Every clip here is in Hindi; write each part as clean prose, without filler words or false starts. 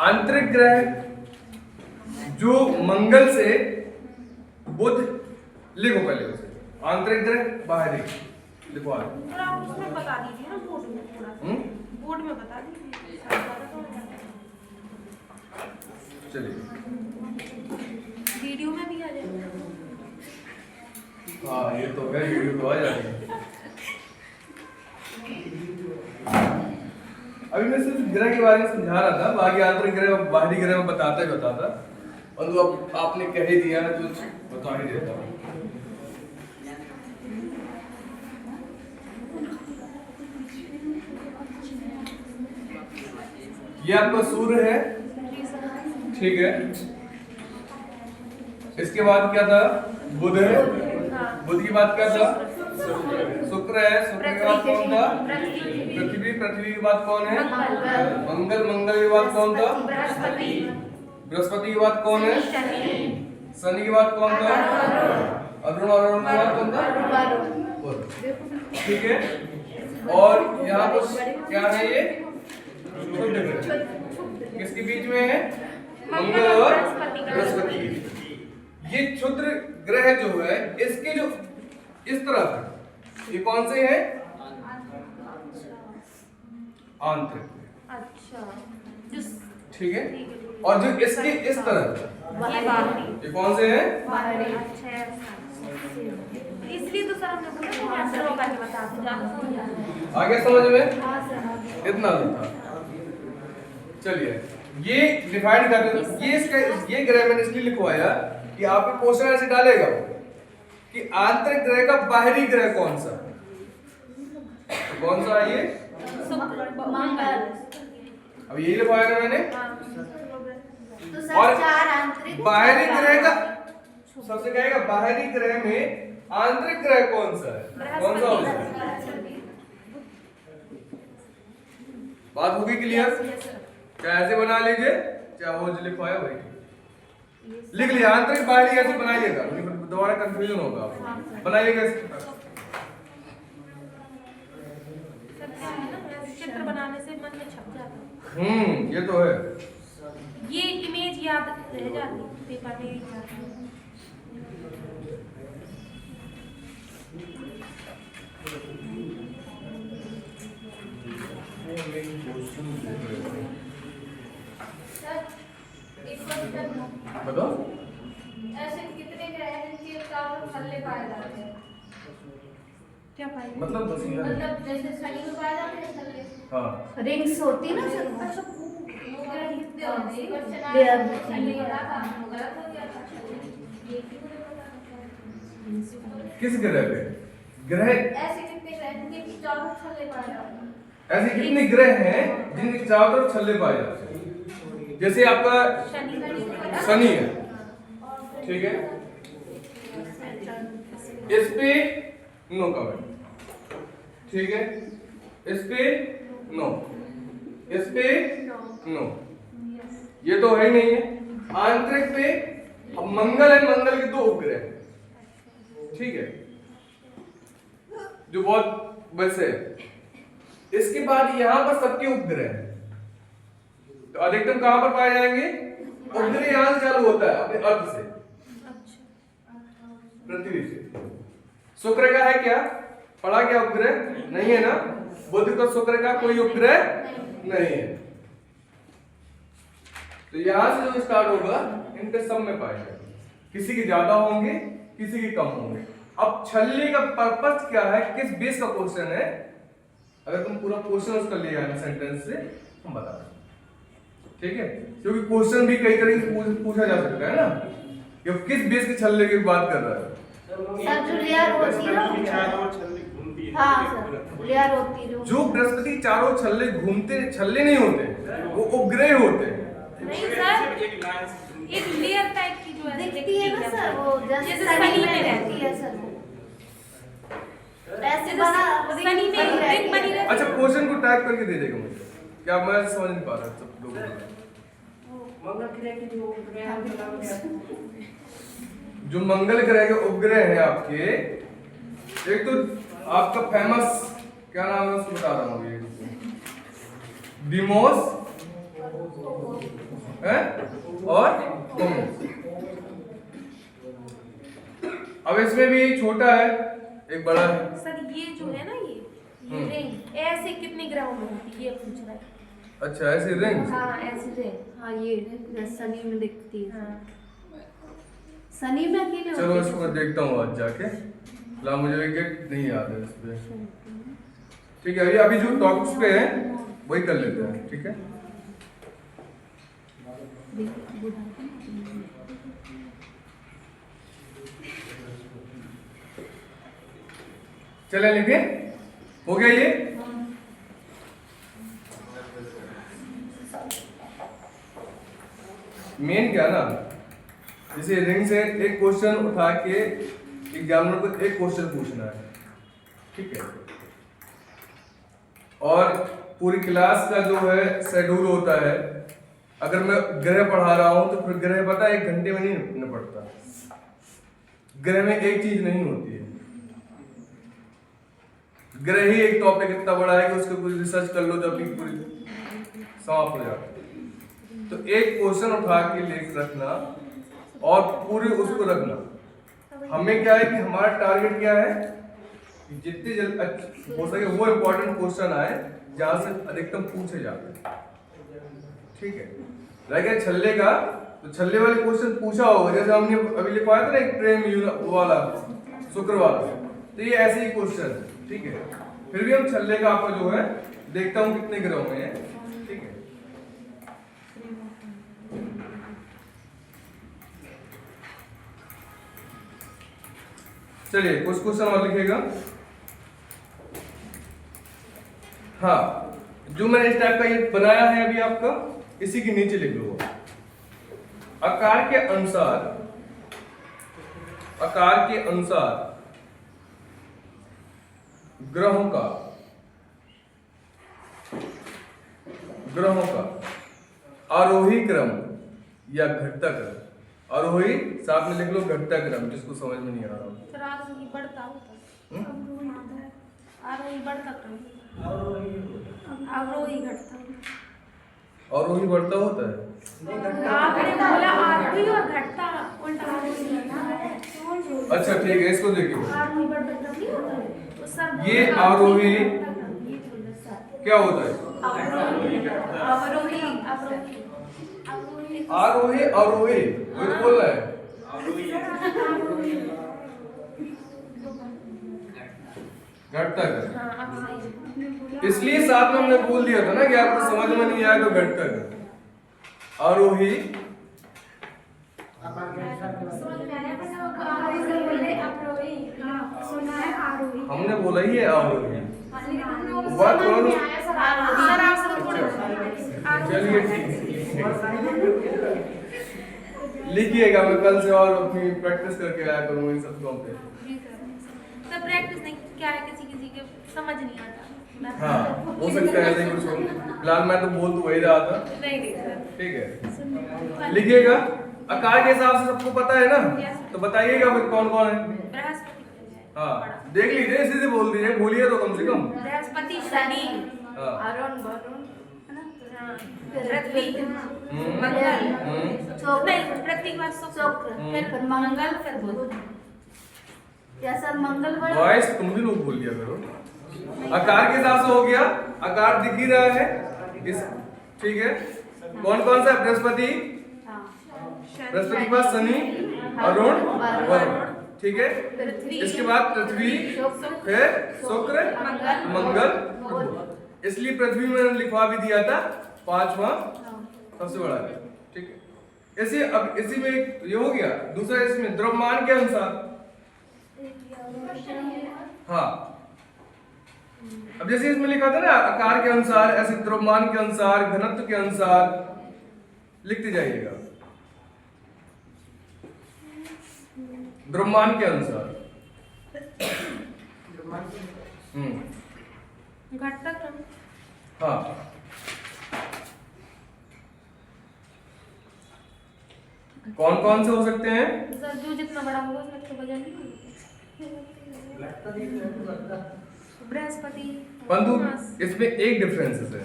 आंतरिक ग्रह जो मंगल से बुध, लिखो पहले उसे, आंतरिक ग्रह बाहरी लिखो। आप उसमें बता दीजिए ना, बोर्ड में थोड़ा, बोर्ड में बता दीजिए। चलिए वीडियो में भी आ जाएगा। हाँ ये तो है, वीडियो तो आ जाएगी। अभी मैं सिर्फ ग्रह के बारे में समझा रहा था, बाकी आंतरिक ग्रह और बाहरी ग्रह में बताता ही बताता, और तो अब आपने कह ही दिया है तो बता ही देता हूँ। ये आपका सूर्य है, ठीक है। इसके बाद क्या था? बुध है। बुध की बात क्या था? शुक्र है। शुक्र के बाद कौन था? पृथ्वी। पृथ्वी के बाद कौन है? मंगल। मंगल के बाद कौन था? बृहस्पति के बाद कौन है? शनि के बाद कौन था? अरुण। अरुण के बाद कौन था? ठीक है। और यहाँ पर क्या है? ये शुद्ध ग्रह किसके बीच में है? मंगल और बृहस्पति के बीच। ये क्षुद्र ग्रह जो है, इसके जो इस तरफ है, ये कौन से है? आंतरिक। अच्छा, ठीक है। और जो इसके इस तरफ ये कौन से हैं? इसलिए तो सर हमने बोला आगे समझ में इतना था। चलिए ये डिफाइन करते हैं। ये इसका ये ग्रह मैंने इसलिए लिखवाया कि आपके क्वेश्चन ऐसे डालेगा कि आंतरिक ग्रह का बाहरी ग्रह कौन सा? कौन सा है ये? अब यही लिखवाया ना मैंने। और बाहरी ग्रह का सबसे कहेगा बाहरी ग्रह में आंतरिक ग्रह कौन सा है? कौन सा होगा? बात होगी क्लियर? क्या ऐसे बना लीजिए, चाहे वो जो लिखवाया वही लिख लिया। आंतरिक बाहरी ऐसे बनाइएगा, दोबारा कंफ्यूजन होगा। बनाइएगा चित्र बनाने से मन में छप जाता है। ये तो है। ये इमेज याद रह जाती है, पेपर में ही जाती है। बताओ ऐसे कितने ग्रह हैं जिनके चारों छल्ले पाए जाते हैं? क्या पाए? मतलब जैसे शनि में पाए जाते हैं छल्ले। हाँ रिंग्स होती ना सर। अच्छा वो ग्रह कितने होते हैं? पर लेयर शनि वाला था, गलत हो गया था। किस ग्रह पे? ग्रह ऐसे कितने ग्रह हैं जिनके चारों छल्ले पाए जाते हैं? ऐसे कितने ग्रह हैं जिनके चारों तरफ छल्ले पाए जाते हैं? जैसे आपका शनि है, ठीक है। इस पे नो कमेंट, ठीक है। इस पे नो, इस पे नो, ये तो है ही नहीं है। आंतरिक पे अब मंगल है, मंगल के दो उपग्रह, ठीक है, जो बहुत वैसे है। इसके बाद यहां पर सबके उपग्रह हैं, तो अधिकतम कहां पर पाए जाएंगे? उपग्रह यहां से चालू होता है अपने अर्थ से, पृथ्वी से। शुक्र का है क्या? पढ़ा क्या उपग्रह? नहीं है ना। बुध का शुक्र का कोई उपग्रह नहीं है। तो यहां से जो स्टार्ट होगा इनके सब में पाए जाएंगे, किसी के ज्यादा होंगे, किसी के कम होंगे। अब छल्ले का पर्पस क्या है, किस बेस का क्वेश्चन है? अगर तुम पूरा क्वेश्चन उसका ले आना सेंटेंस से, हम बता दें, ठीक है। क्योंकि क्वेश्चन भी कई तरीके से पूछा जा सकता है ना, कि किस बेस के छल्ले की बात कर रहा है। सर जो लेयर होती है ना, हाँ सर लेयर होती है जो बृहस्पति चारों छल्ले घूमते, छल्ले नहीं होते, वो उपग्रह होते हैं। नहीं सर, एक लेयर टाइप की जो है दिखती है ना सर, वो जैसे शनि में रहती है सर, ऐसे शनि में रिंग बनी रहती है। अच्छा क्वेश्चन को टाइप करके दे देगा मुझे, क्या मैं समझ नहीं पा रहा सब लोगों जो मंगल ग्रह के उपग्रह हैं आपके। एक तो आपका फेमस क्या नाम है उसको बता रहा हूँ, ये डिमोस है और होमो। अब इसमें भी छोटा है एक बड़ा है। सर ये जो है ना ये रिंग ऐसे कितने ग्राम में होती है ये पूछ रहा है। अच्छा ऐसी रिंग। हाँ ऐसी रिंग। हाँ ये जैसे शनि में दिखती है। हाँ। शनि में अकेले चलो होती है। इसको मैं देखता हूँ आज जाके। ला मुझे विकेट नहीं याद है इस पे। ठीक है अभी जो टॉपिक्स पे है वही कर लेते हैं। ठीक है चले लिखे हो गया ये। मेन क्या ना जैसे रिंग से एक क्वेश्चन उठा के एग्जामिनर को एक क्वेश्चन पूछना है। ठीक है और पूरी क्लास का जो है शेड्यूल होता है। अगर मैं ग्रह पढ़ा रहा हूं तो फिर ग्रह पता है 1 घंटे में नहीं निपटता। ग्रह में एक चीज नहीं होती है। ग्रह ही एक टॉपिक इतना बड़ा है कि उसके कुछ रिसर्च कर लो जब भी पूरी समाप्त हो जाती है। तो एक क्वेश्चन उठा के लेकर रखना और पूरे उसको रखना। हमें क्या है कि हमारा टारगेट क्या है कि जितनी जल्दी हो सके वो इम्पोर्टेंट क्वेश्चन आए जहां से अधिकतम पूछे जाते हैं। ठीक है रह गया छल्ले का तो छल्ले वाले क्वेश्चन पूछा होगा जैसे हमने अभी लिखवाया था ना एक प्रेम वाला शुक्रवार तो ये ऐसे ही क्वेश्चन है। ठीक है फिर भी हम छल्ले का आपका जो है देखता हूं कितने ग्रहों में है। ठीक है चलिए कुछ क्वेश्चन और लिखेगा। हाँ जो मैंने इस टाइप का ये बनाया है अभी आपका इसी के नीचे लिख लो। आकार के अनुसार ग्रहों का आरोही क्रम या घटता क्रम। आरोही साथ में लिख लो घटता क्रम जिसको समझ में नहीं आ रहा। सर आरोही बढ़ता होता है। आरोही बढ़ता क्रम। आरोही घटता। आरोही बढ़ता होता है। आपने बोला आरोही और घटता उल्टा आरोही। अच्छा ठीक है इसको देखिए आरोही बढ़ता क्रम नहीं होता है। तो सर ये आरोही क्या होता है। अवरोही आरोही आरोही वही बोल रहा है। घटता कर। हाँ आप सही। इसलिए साथ में हमने बोल दिया था ना कि आपको समझ में नहीं आया तो घटता कर। आरोही हमने बोला ही है आरोही। बात करो ना। सर आप सब थोड़ा चलिए ठीक है लिखिएगा मैं कल से और अपनी प्रैक्टिस करके आया करूँगा इन शब्दों पे। तो प्रैक्टिस नहीं क्या है किसी के समझ नहीं आता। हाँ हो सकता है ऐसे ही कुछ हो। फिलहाल मैं तो बोल तो वही रहा था। नहीं सर ठीक है लिखिएगा। आकार के हिसाब से सबको पता है ना तो बताइएगा फिर कौन कौन है। बृहस्पति। हाँ देख लीजिए सीधे बोल दीजिए बोलिए तो कम से कम। बृहस्पति शनि हाँ अरुण वरुण पृथ्वी मंगल नहीं पृथ्वी के बाद शुक्र फिर मंगल फिर बुध। क्या सर मंगलवार वॉइस तुम भी लोग बोल दिया करो। आकार के हिसाब से हो गया। आकार दिख ही रहा है इस। ठीक है कौन कौन सा बृहस्पति बृहस्पति के बाद शनि अरुण वरुण। ठीक है इसके बाद पृथ्वी फिर शुक्र मंगल बुध। इसलिए पृथ्वी में लिखवा भी दिया था 5वां सबसे बड़ा है। ठीक है ऐसे अब इसी में ये हो गया। दूसरा इसमें द्रव्यमान के अनुसार। हाँ अब जैसे इसमें लिखा था ना आकार के अनुसार ऐसे द्रव्यमान के अनुसार घनत्व के अनुसार लिखते जाइएगा। द्रव्यमान के अनुसार घटता क्रम। हाँ कौन कौन से हो सकते हैं। सर जो जितना बड़ा होगा उसमें तो वजन नहीं बृहस्पति परंतु इसमें एक डिफरेंस है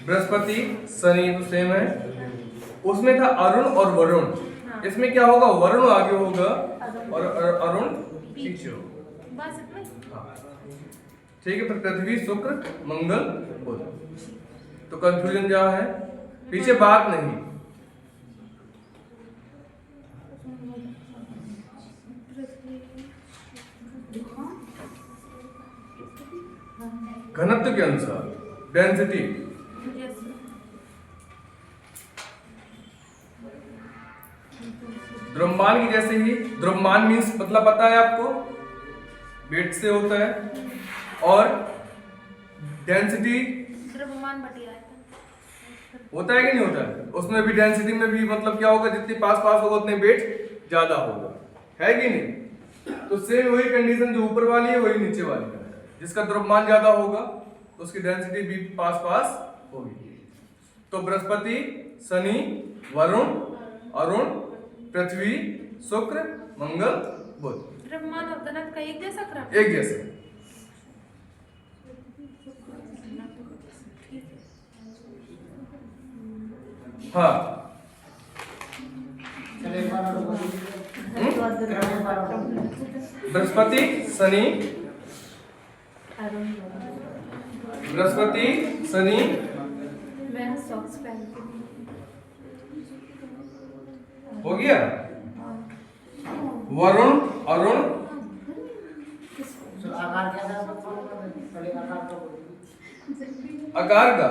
बृहस्पति शनि तो सेम है। उसमें था अरुण और वरुण, इसमें क्या होगा, वरुण आगे होगा और अरुण पीछे होगा। बस इतना ही। हाँ ठीक है, फिर पृथ्वी शुक्र मंगल बुध। तो कंफ्यूजन क्या है, पीछे बात नहीं। घनत्व के अनुसार डेंसिटी, यस। द्रव्यमान की जैसे ही, द्रव्यमान मीन्स मतलब पता है आपको, वेट से होता है। और डेंसिटी द्रव्यमान बटी आयतन होता है कि नहीं होता है, उसमें भी डेंसिटी में भी मतलब क्या होगा, जितनी पास पास होगा उतने वेट ज्यादा होगा, है कि नहीं। तो सेम वही कंडीशन जो ऊपर वाली है वही नीचे वाली है, जिसका द्रव्यमान ज्यादा होगा तो उसकी डेंसिटी भी पास पास होगी। तो बृहस्पति शनि वरुण अरुण पृथ्वी शुक्र मंगल बुध द्रव्यमान और घनत्व का एक जैसा क्रम। एक जैसे। हाँ बृहस्पति शनि, बृहस्पति शनि मैं सॉक्स पहनती हूँ। हो गया। वरुण अरुण आकार का,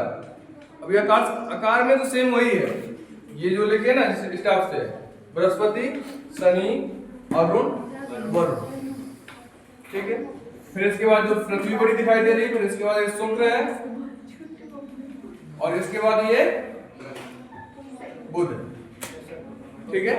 अभी आकार में तो सेम वही है, ये जो लिखे ना जिस स्टाफ से, बृहस्पति शनि अरुण वरुण, ठीक है। फिर इसके बाद जो पृथ्वी बड़ी दिखाई दे रही है, फिर इसके बाद ये शुक्र है और इसके बाद ये बुध है, ठीक है।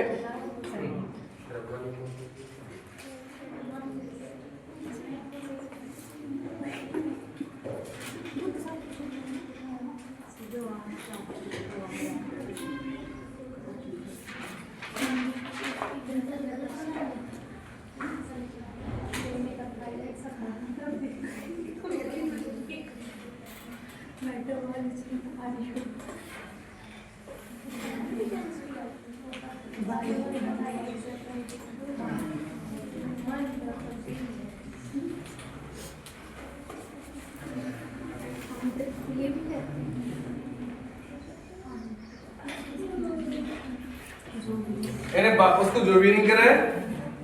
उसको जोवियन ग्रह,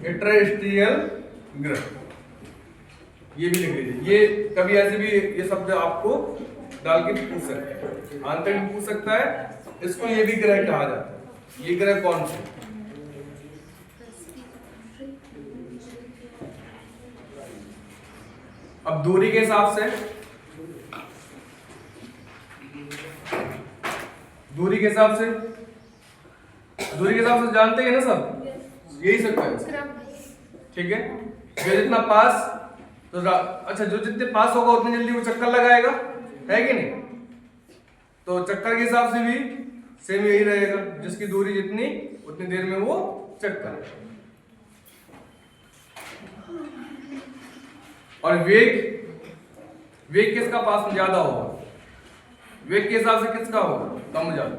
इंटरस्टेरियल ग्रह, ये भी लिख लीजिए। ये कभी ऐसे भी ये शब्द आपको डाल के पूछ सकते हैं, आंसर भी पूछ सकता है। इसको ये भी ग्रह कहा जाता है। ये ग्रह कौन से, अब दूरी के हिसाब से, दूरी के हिसाब से, दूरी के हिसाब से जानते हैं ना सब, यही सीक्वेंस, ठीक है। जो जितना पास तो अच्छा, जो जितने पास होगा उतनी जल्दी वो चक्कर लगाएगा, है कि नहीं। तो चक्कर के हिसाब से भी सेम यही रहेगा, जिसकी दूरी जितनी उतनी देर में वो चक्कर। और वेग, वेग किसका पास में ज्यादा होगा, वेग के हिसाब से किसका होगा कम ज्यादा।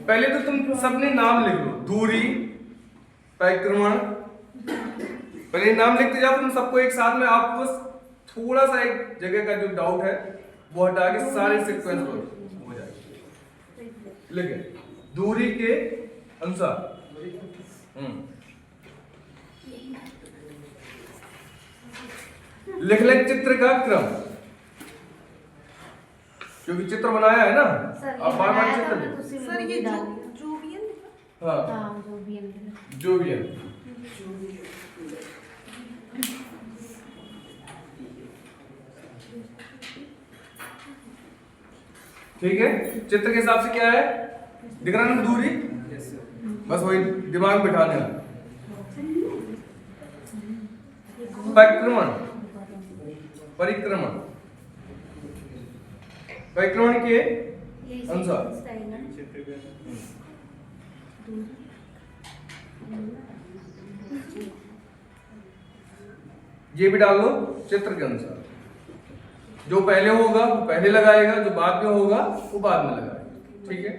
पहले तो तुम सबने नाम लिख लो, दूरी परिक्रमण, पहले नाम लिखते जाओ तुम सबको एक साथ में। आपको थोड़ा सा एक जगह का जो डाउट है वो हटा के सारे सीक्वेंस हो जाएगा। लिखे दूरी के अनुसार, लिख ले चित्र का क्रम, क्योंकि चित्र बनाया है ना, आप बार बार चित्र। सर ये जोवियन, हाँ जोवियन, ठीक है। चित्र के हिसाब से क्या है, दिख रहा ना दूरी, बस वही दिमाग में बिठाने है। परिक्रमण, परिक्रमण, परिक्रमण के अनुसार ये भी डाल लो चित्र के अनुसार। जो पहले होगा वो पहले लगाएगा, जो बाद में होगा वो बाद में लगाएगा। ठीक है।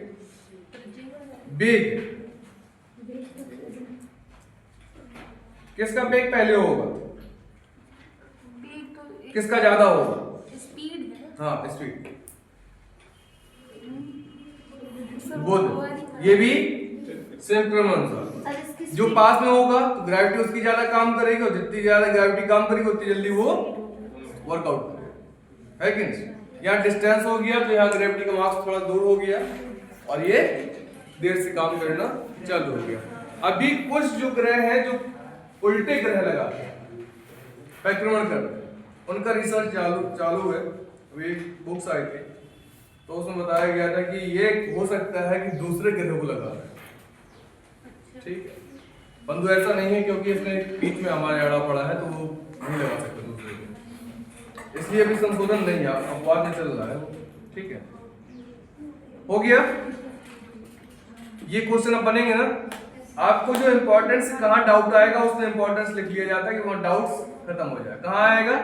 बेग, किसका बेग पहले होगा, किसका ज्यादा होगा? स्पीड है। हाँ स्पीड। बुध, ये भी सेम क्रम अनुसार, जो पास में होगा तो ग्रेविटी उसकी ज्यादा काम करेगी, और जितनी ज्यादा ग्रेविटी काम करेगी उतनी जल्दी वो वर्कआउट करेगा, है कि नहीं। यहाँ डिस्टेंस हो गया तो यहाँ ग्रेविटी का मास थोड़ा दूर हो गया और ये देर से काम करना चालू हो गया। अभी कुछ जो ग्रह हैं जो उल्टे ग्रह लगाते हैं, परिक्रमण करते हैं, उनका रिसर्च चालू है। अभी बुक्स आई थी तो उसमें बताया गया था कि ये हो सकता है कि दूसरे ग्रह को लगा रहा है। ठीक है, परंतु ऐसा नहीं है क्योंकि इसने बीच में हमारे आड़ा पड़ा है तो वो नहीं लगा सकते दूसरे ग्रह, इसलिए अभी संशोधन नहीं है, अपवाद में चल रहा है वो। ठीक है, हो गया। ये क्वेश्चन अब बनेंगे ना, आपको जो इंपॉर्टेंस कहाँ डाउट आएगा उसमें इंपॉर्टेंस लिख लिया जाता है कि वहां डाउट्स खत्म हो जाए। कहाँ आएगा?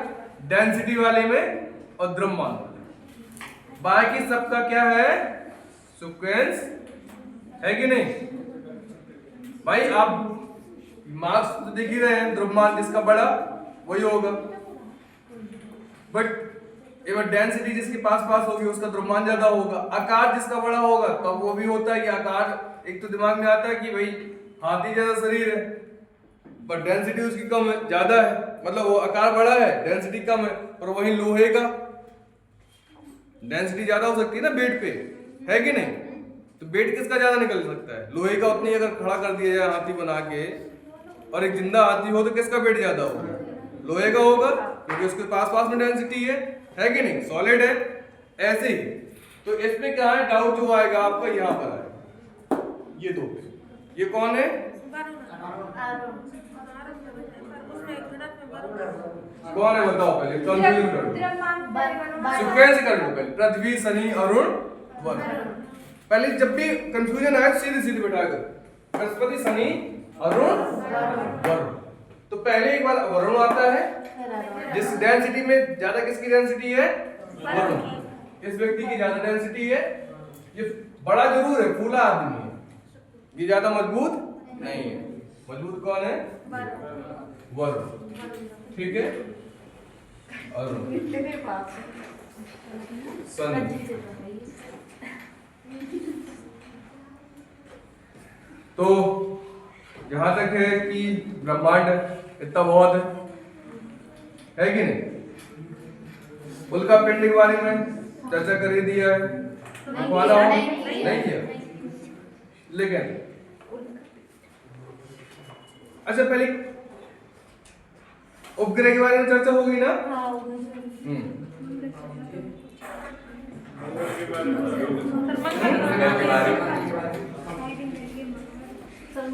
डेंसिटी वाले में और द्रव्यमान वाले। बाकी सबका क्या है? सीक्वेंस है कि नहीं भाई? आप मार्क्स तो देख ही रहे हैं, द्रव्यमान जिसका बड़ा वही होगा, बट एवं डेंसिटी जिसके पास पास होगी उसका द्रव्यमान ज्यादा होगा। आकार जिसका बड़ा होगा तो वो भी होता है कि आकार, एक तो दिमाग में आता है कि भाई हाथी जैसा शरीर है पर डेंसिटी उसकी कम है, ज्यादा है, मतलब वो आकार बड़ा है डेंसिटी कम है। और वहीं लोहे का डेंसिटी ज्यादा हो सकती है ना बेड पे, है कि नहीं? तो बेड किसका ज्यादा निकल सकता है? लोहे का। उतनी अगर खड़ा कर दिया जाए हाथी बना के और एक जिंदा हाथी हो तो किसका बेड ज्यादा होगा? लोहे का होगा, क्योंकि उसके पास पास में डेंसिटी है कि नहीं? सॉलिड है। ऐसे ही तो इसमें क्या है डाउट जो आएगा आपका यहाँ पर आएगा, ये दो पे। ये कौन है? कौन है बताओ पहले, कंफ्यूजन कर दो, सीक्वेंस कर दो पहले। पृथ्वी, शनि, अरुण, वरुण। पहले जब भी कंफ्यूजन आए सीधे सीधे बैठा कर, बृहस्पति, शनि, अरुण, वरुण। तो पहले एक बार वरुण आता है, जिस डेंसिटी में ज्यादा किसकी डेंसिटी है? वरुण। इस व्यक्ति की ज्यादा डेंसिटी है। ये बड़ा जरूर है, फूला आदमी है, ये ज्यादा मजबूत नहीं है। मजबूत कौन है? वरुण। ठीक है, अरुण, शनि। तो जहां तक है कि ब्रह्मांड इतना बहुत है कि नहीं? उल्का पिंड के बारे में चर्चा कर ही दिया है, नहीं किया। लेकिन अच्छा पहले उपग्रह के बारे में चर्चा होगी ना?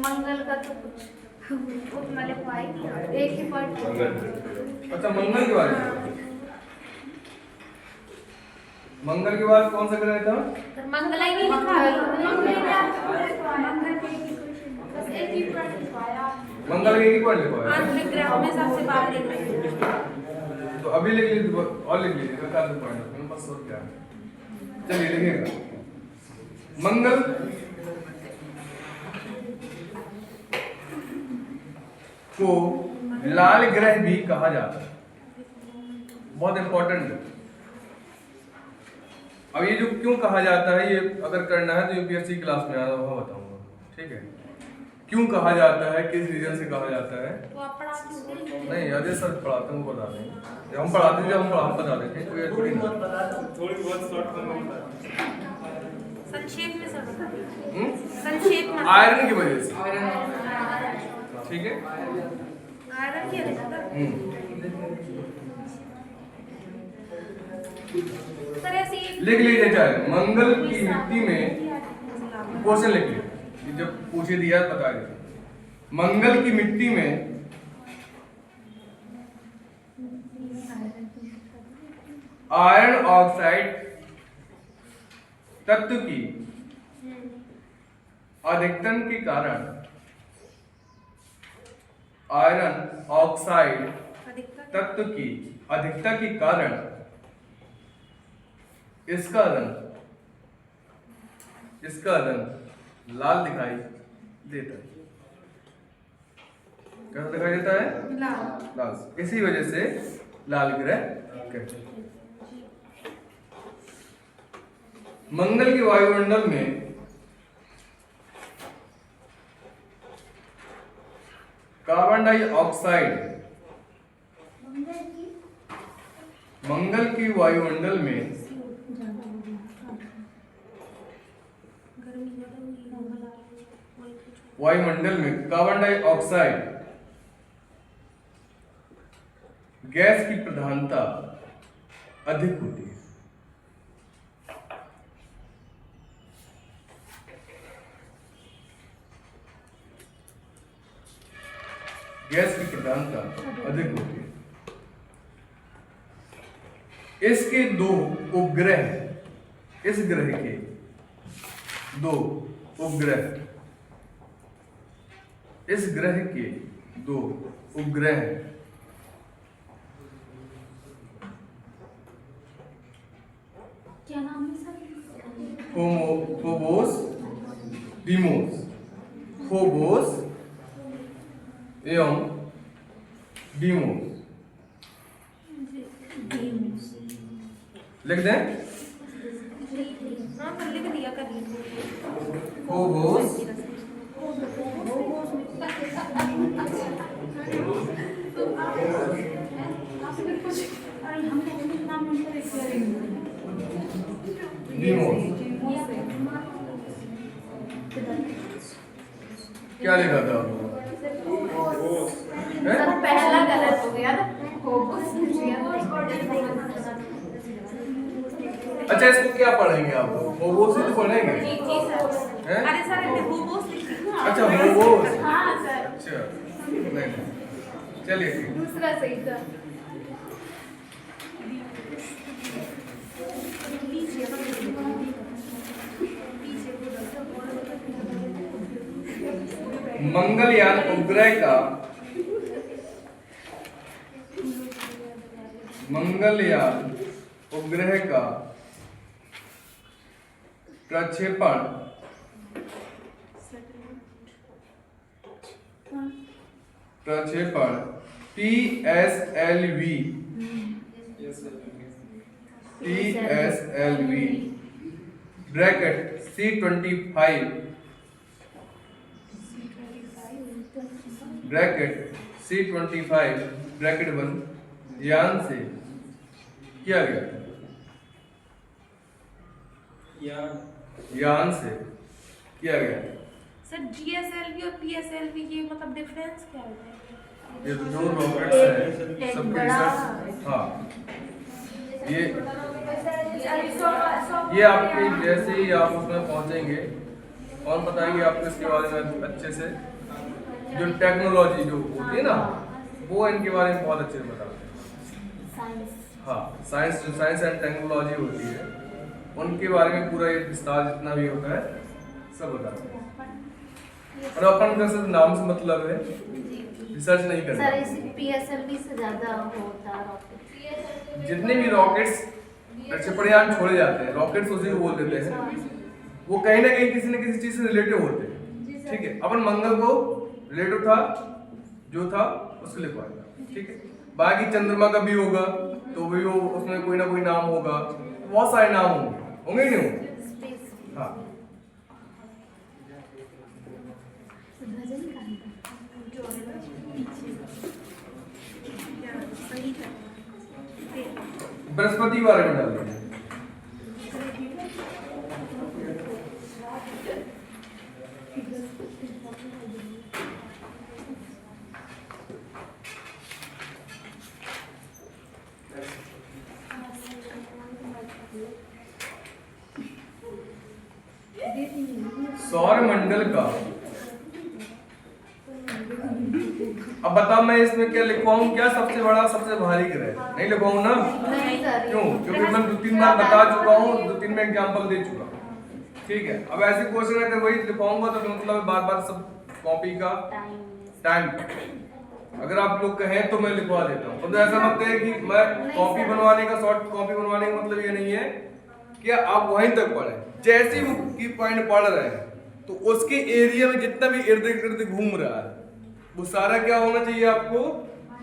मंगल का तो कुछ उतना लिखवाई एक ही पॉइंट। अच्छा मंगल के बारे में, मंगल के बाद कौन सा ग्रह था? मंगल ही नहीं लिखा, मंगल के एक ही पॉइंट लिखवाया। ग्रह में सबसे बाहर लिख रहे। तो अभी लिख लीजिए और लिख लीजिए पॉइंट मेरे पास और क्या है। चलिए लिखिएगा। मंगल को लाल ग्रह भी कहा जाता है, बहुत इंपॉर्टेंट है। अब ये जो क्यों कहा जाता है, ये अगर करना है तो यूपीएससी क्लास में आना होगा, बताऊंगा। ठीक है, क्यों कहा जाता है, किस रीजन से कहा जाता है? तो आप पढ़ाते हो? नहीं अजय सर पढ़ाते हैं, वो बता देंगे। हम पढ़ाते थे, हम बता देते हैं। कोई थोड़ी बहुत शॉर्ट संक्षेप में सर बता दीजिए। संक्षेप में आयरन की वजह से, ठीक है, आयरन की वजह सर ऐसे लिख लीजिए। चाहे मंगल की मिट्टी में, क्वेश्चन लिख लीजिए, जब पूछे दिया बता दीजिए। मंगल की मिट्टी में आयरन ऑक्साइड तत्व की अधिकतम के कारण, आयरन ऑक्साइड तत्व की अधिकता के कारण इसका रंग लाल दिखाई देता है। कैसा दिखाई देता है? लाल। इसी वजह से लाल ग्रह कहते हैं। मंगल के वायुमंडल में कार्बन डाइऑक्साइड, मंगल की वायुमंडल में कार्बन डाइऑक्साइड गैस की प्रधानता अधिक होती है। गैस की प्रधानता अधिक होती है। इसके दो उपग्रह, इस ग्रह के दो उपग्रह, इस ग्रह के दो उपग्रह क्या नाम है सर? फोबोस, डीमोस, फोबोस एवं डीमोस। लिख दें? हाँ, लिख दिया करिए। Phobos Deimos. क्या लिखा था? सर पहला गलत हो गया ना। अच्छा, इसको क्या पढ़ेंगे आप लोग? फोबोस ही तो पढ़ेंगे। जी सर। हैं? अरे सर हमने होबोस लिखी। अच्छा, फोबोस। हाँ सर, अच्छा, नहीं, चलिए ठीक। दूसरा सही था। मंगलयान उपग्रह का प्रक्षेपण PSLV bracket C25 bracket C25 bracket 1 यान से किया गया। यान से किया गया। सर GSLV और PSLV ये मतलब डिफरेंस क्या होता है? ये तो जो रॉकेट्स हैं सबके रिसर्च। हाँ, ये आपके जैसे ही आप उसमें पहुंचेंगे और बताएंगे आपको इसके बारे में अच्छे से। जो टेक्नोलॉजी जो होती है ना, वो इनके बारे में बहुत अच्छे से बताते हैं। हाँ, साइंस एंड टेक्नोलॉजी होती है, उनके बारे में पूरा ये विस्तार जितना भी होता है सब बताते हैं। और अपन का सिर्फ नाम से मतलब है, रिसर्च नहीं करना। सर इसी PSLV से ज्यादा होता रॉकेट। जितने भी रॉकेट्स प्रक्षेपण छोड़े जाते हैं, रॉकेट्स उसी को बोल देते हैं, वो कहीं ना कहीं किसी न किसी चीज से रिलेटिव होते हैं। ठीक है, अपन मंगल को रिलेटिव था जो था उसको लिखवाएगा। ठीक है, बाकी चंद्रमा का भी होगा तो भी वो उसमें कोई ना कोई नाम होगा, बहुत सारे नाम होंगे, होंगे नहीं होंगे? हाँ, बृहस्पति के बारे में डाल देंगे। सौरमंडल का, अब बताओ मैं इसमें क्या लिखवाऊं? क्या सबसे बड़ा सबसे भारी ग्रह? नहीं लिखवाऊं ना? क्यों? क्योंकि मैं 2-3 बार बता चुका हूँ, 2-3 में एग्जाम्पल दे चुका हूँ। ठीक है, अब ऐसे क्वेश्चन अगर वही लिखवाऊंगा तो मतलब बार बार सब कॉपी का टाइम। अगर आप लोग कहें तो मैं लिखवा देता हूँ। तो ऐसा मत है कि मैं कॉपी बनवाने का, शॉर्ट कॉपी बनवाने का मतलब ये नहीं है कि आप वहीं तक पढ़े। जैसे ही वो की पॉइंट पढ़ रहे हैं तो उसके एरिया में जितना भी इर्द गिर्द घूम रहा है वो सारा क्या होना चाहिए आपको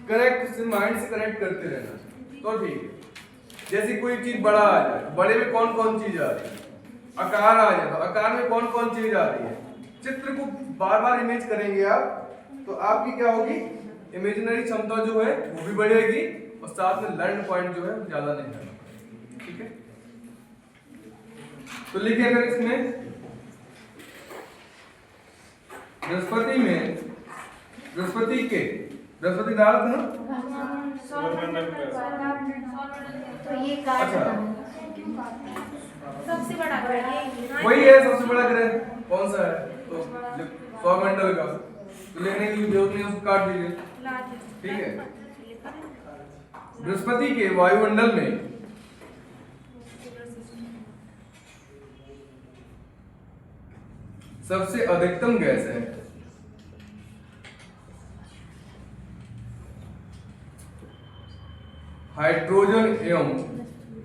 करेक्ट से माइंड से कनेक्ट करते रहना। तो ठीक है, जैसे कोई चीज बड़ा आ जाए, बड़े में कौन कौन चीज आ रही है, आकार आ जाए तो आकार में कौन कौन चीज आ रही है। चित्र को बार बार इमेज करेंगे आप तो आपकी क्या होगी, इमेजिनरी क्षमता जो है वो भी बढ़ेगी और साथ में लर्न पॉइंट जो है ज्यादा नहीं है। ठीक है, तो लिखिए अगर इसमें बृहस्पति में बृहस्पति डाल था तो ये कार्ड अच्छा। सबसे बड़ा ग्रह यही वही है सबसे बड़ा ग्रह कौन सा है, तो सौरमंडल का, तो लिखने की जरूरत नहीं, उसको काट दीजिए। ठीक है, बृहस्पति के वायुमंडल में सबसे अधिकतम गैस है हाइड्रोजन एवं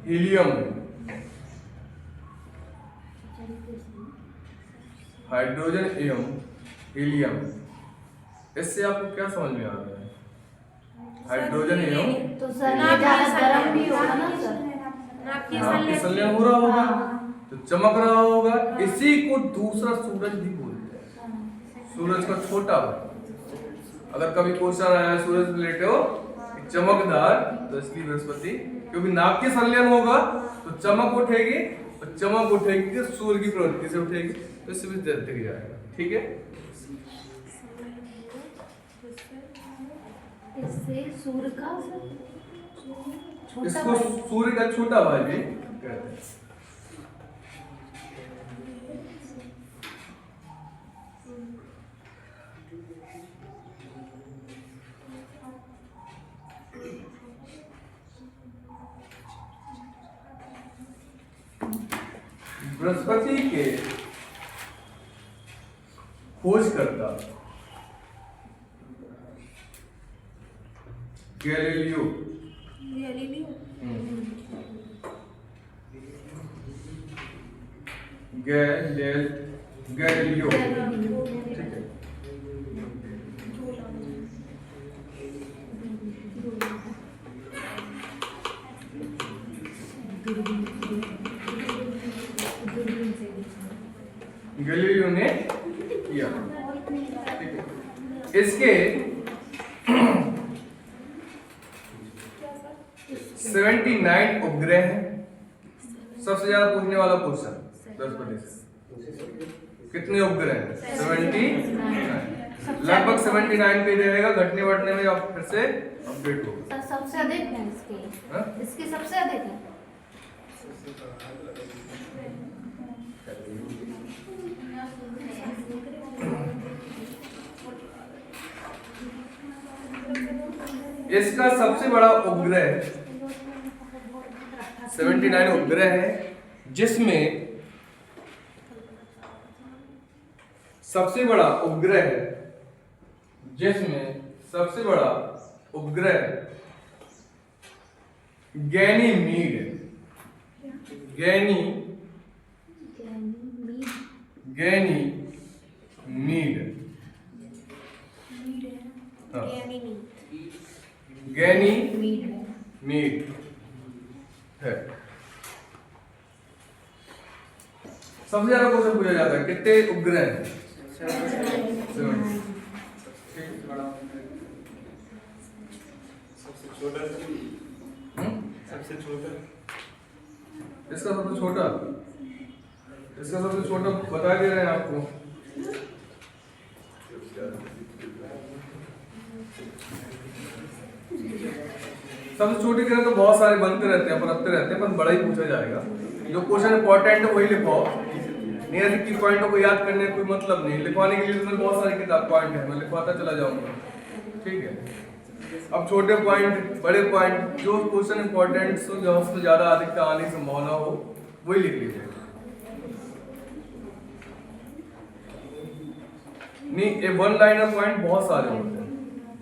हीलियम। हाइड्रोजन एवं हीलियम, इससे आपको क्या समझ में आ रहा है? हाइड्रोजन एवं तो सर ये ज्यादा गर्म भी होगा ना सर, आपके संलयन हो रहा होगा तो चमक रहा होगा। इसी को दूसरा सूरज भी बोलते हैं, सूरज का छोटा भाई। अगर कभी क्वेश्चन आया सूरज रिलेटेड चमकदार, तो इसलिए बृहस्पति, क्योंकि नाभ के संलयन होगा तो चमक उठेगी और चमक उठेगी कि सूर्य की प्रवृत्ति से उठेगी, तो इससे भी दिख जाएगा। ठीक है, इससे सूर्य का छोटा इसको भाई। सूर्य का छोटा भाई भी कहते हैं। बृहस्पति के खोजकर्ता गैलीलियो गैलीलियो, ठीक है। गैलीलियो ने किया, ठीक है। इसके 79 उपग्रह हैं। सबसे ज्यादा पूछने वाला क्वेश्चन बृहस्पति से कितने उपग्रह हैं? 79, लगभग 79 पे रहेगा, घटने बढ़ने में आप फिर से अपडेट होगा। सर सबसे अधिक है इसके, हाँ? इसके सबसे अधिक है। इसका सबसे बड़ा उपग्रह 79 उपग्रह है, जिसमें सबसे बड़ा उपग्रह गैनीमीड है। सबसे ज्यादा क्वेश्चन पूछा जाता है कितने उपग्रह हैं? 70। इसका सबसे छोटा बता दे रहे हैं आपको। सबसे छोटे ग्रह तो बहुत सारे बनते रहते हैं, पनपते रहते हैं, पर बड़ा ही पूछा जाएगा। जो क्वेश्चन इंपॉर्टेंट है वही लिखो, नहीं ऐसे की पॉइंटों को याद करने का कोई मतलब नहीं। लिखवाने के लिए तो बहुत सारी किताब पॉइंट है, मैं लिखवाता चला जाऊंगा। ठीक है, अब छोटे पॉइंट बड़े पॉइंट, जो क्वेश्चन इंपॉर्टेंट हो, जो उसमें ज्यादा अधिकता आने की संभावना हो, वही लिख लीजिए। नहीं, ये वन लाइनर पॉइंट बहुत सारे होते हैं,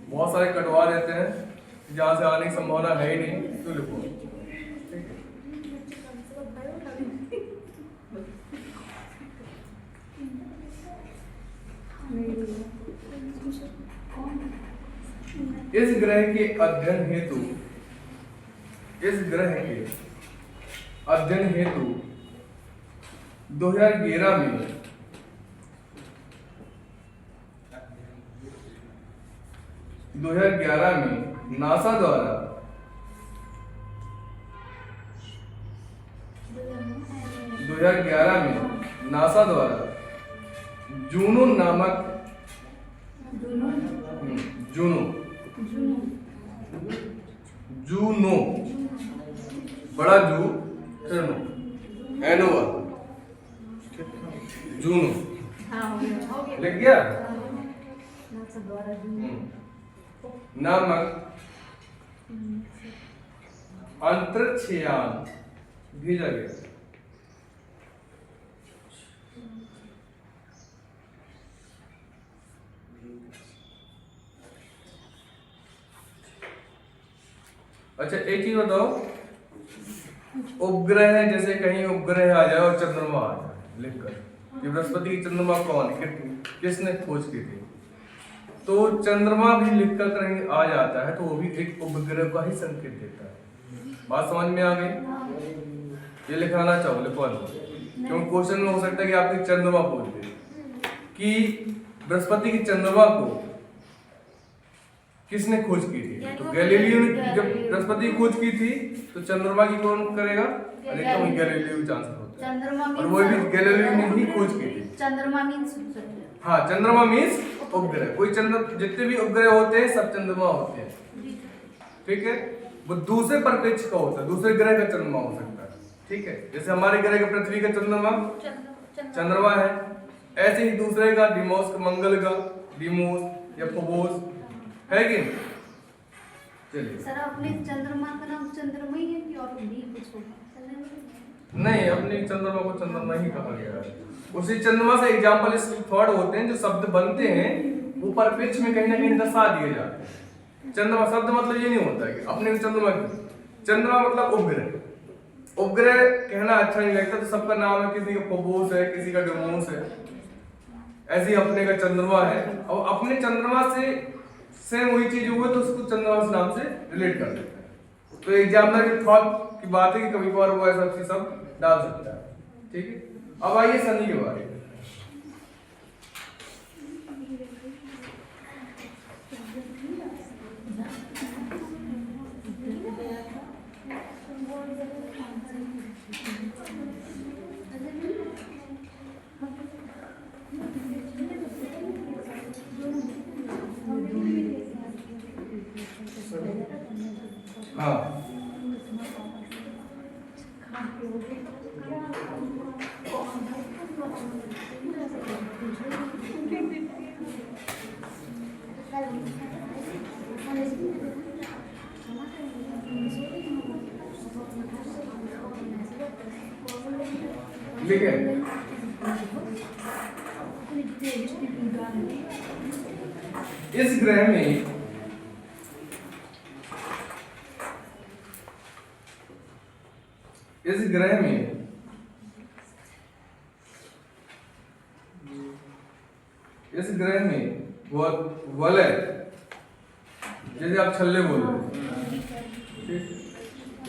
बहुत सारे कटवा देते हैं, जहां से आने की संभावना है ही नहीं, तो लिखो। ठीक है। इस ग्रह के अध्ययन हेतु 2011 में नासा द्वारा जूनो नामक जूनो बड़ा जू एनोवा जूनो लिख गया नामक अंतरिक्षयान भेजा गया। अच्छा एक चीज बताओ, उपग्रह जैसे कहीं उपग्रह आ जाए और चंद्रमा आ जाए लिखकर कि बृहस्पति की चंद्रमा कौन किसने खोज की थी, तो चंद्रमा भी लिखकर कहीं आ जाता है तो वो भी एक उपग्रह का ही संकेत देता है। बात समझ में आ गई? ये लिखाना चाहो लिखवा लो, क्योंकि क्वेश्चन में हो सकता है कि आपकी चंद्रमा पूछ दे कि बृहस्पति की चंद्रमा को किसने खोज की थी। तो गैलीलियो ने जब बृहस्पति की खोज की थी तो चंद्रमा की कौन करेगा? अधिकतम गैलीलियो की चांस होता है, और वो भी गैलीलियो ने ही खोज की थी। चंद्रमा मींस हाँ, चंद्रमा मींस उपग्रह। कोई जितने भी उपग्रह होते हैं सब चंद्रमा होते हैं, ठीक है। वो दूसरे परिप्रेक्ष्य का होता है, दूसरे ग्रह का चंद्रमा हो सकता है, ठीक है। जैसे हमारे ग्रह का पृथ्वी का चंद्रमा है, ऐसे ही दूसरे का डिमोस मंगल का डिमोस या फोबोस है कि नहीं? चलिए सर, अपने चंद्रमा का नाम चंद्रमा ही है कि और भी कुछ होगा? नहीं, अपने चंद्रमा को चंद्रमा ही कहा गया है। उसी चंद्रमा से एग्जाम्पल इस थॉट होते हैं, जो शब्द बनते हैं वो परिप्रेक्ष्य में कहीं ना कहीं दर्शा दिए जाते हैं। चंद्रमा शब्द मतलब ये नहीं होता है कि अपने चंद्रमा मतलब उपग्रह कहना अच्छा नहीं लगता, तो सबका नाम है, किसी का फोबोस है, किसी का डिमोस है, ऐसे ही अपने का चंद्रमा है। और अपने चंद्रमा से सेम वही चीज हुई तो उसको चंद्रमा के नाम से रिलेट कर देते हैं। तो एग्जामिनर की थॉट की बात है कि कभी कभार वो ऐसा चीज सब डाल सकता है, ठीक है। अब आइए शनि के बारे में। हाँ, ठीक है। इस ग्रह में वलय, जैसे आप छल्ले बोल रहे हैं,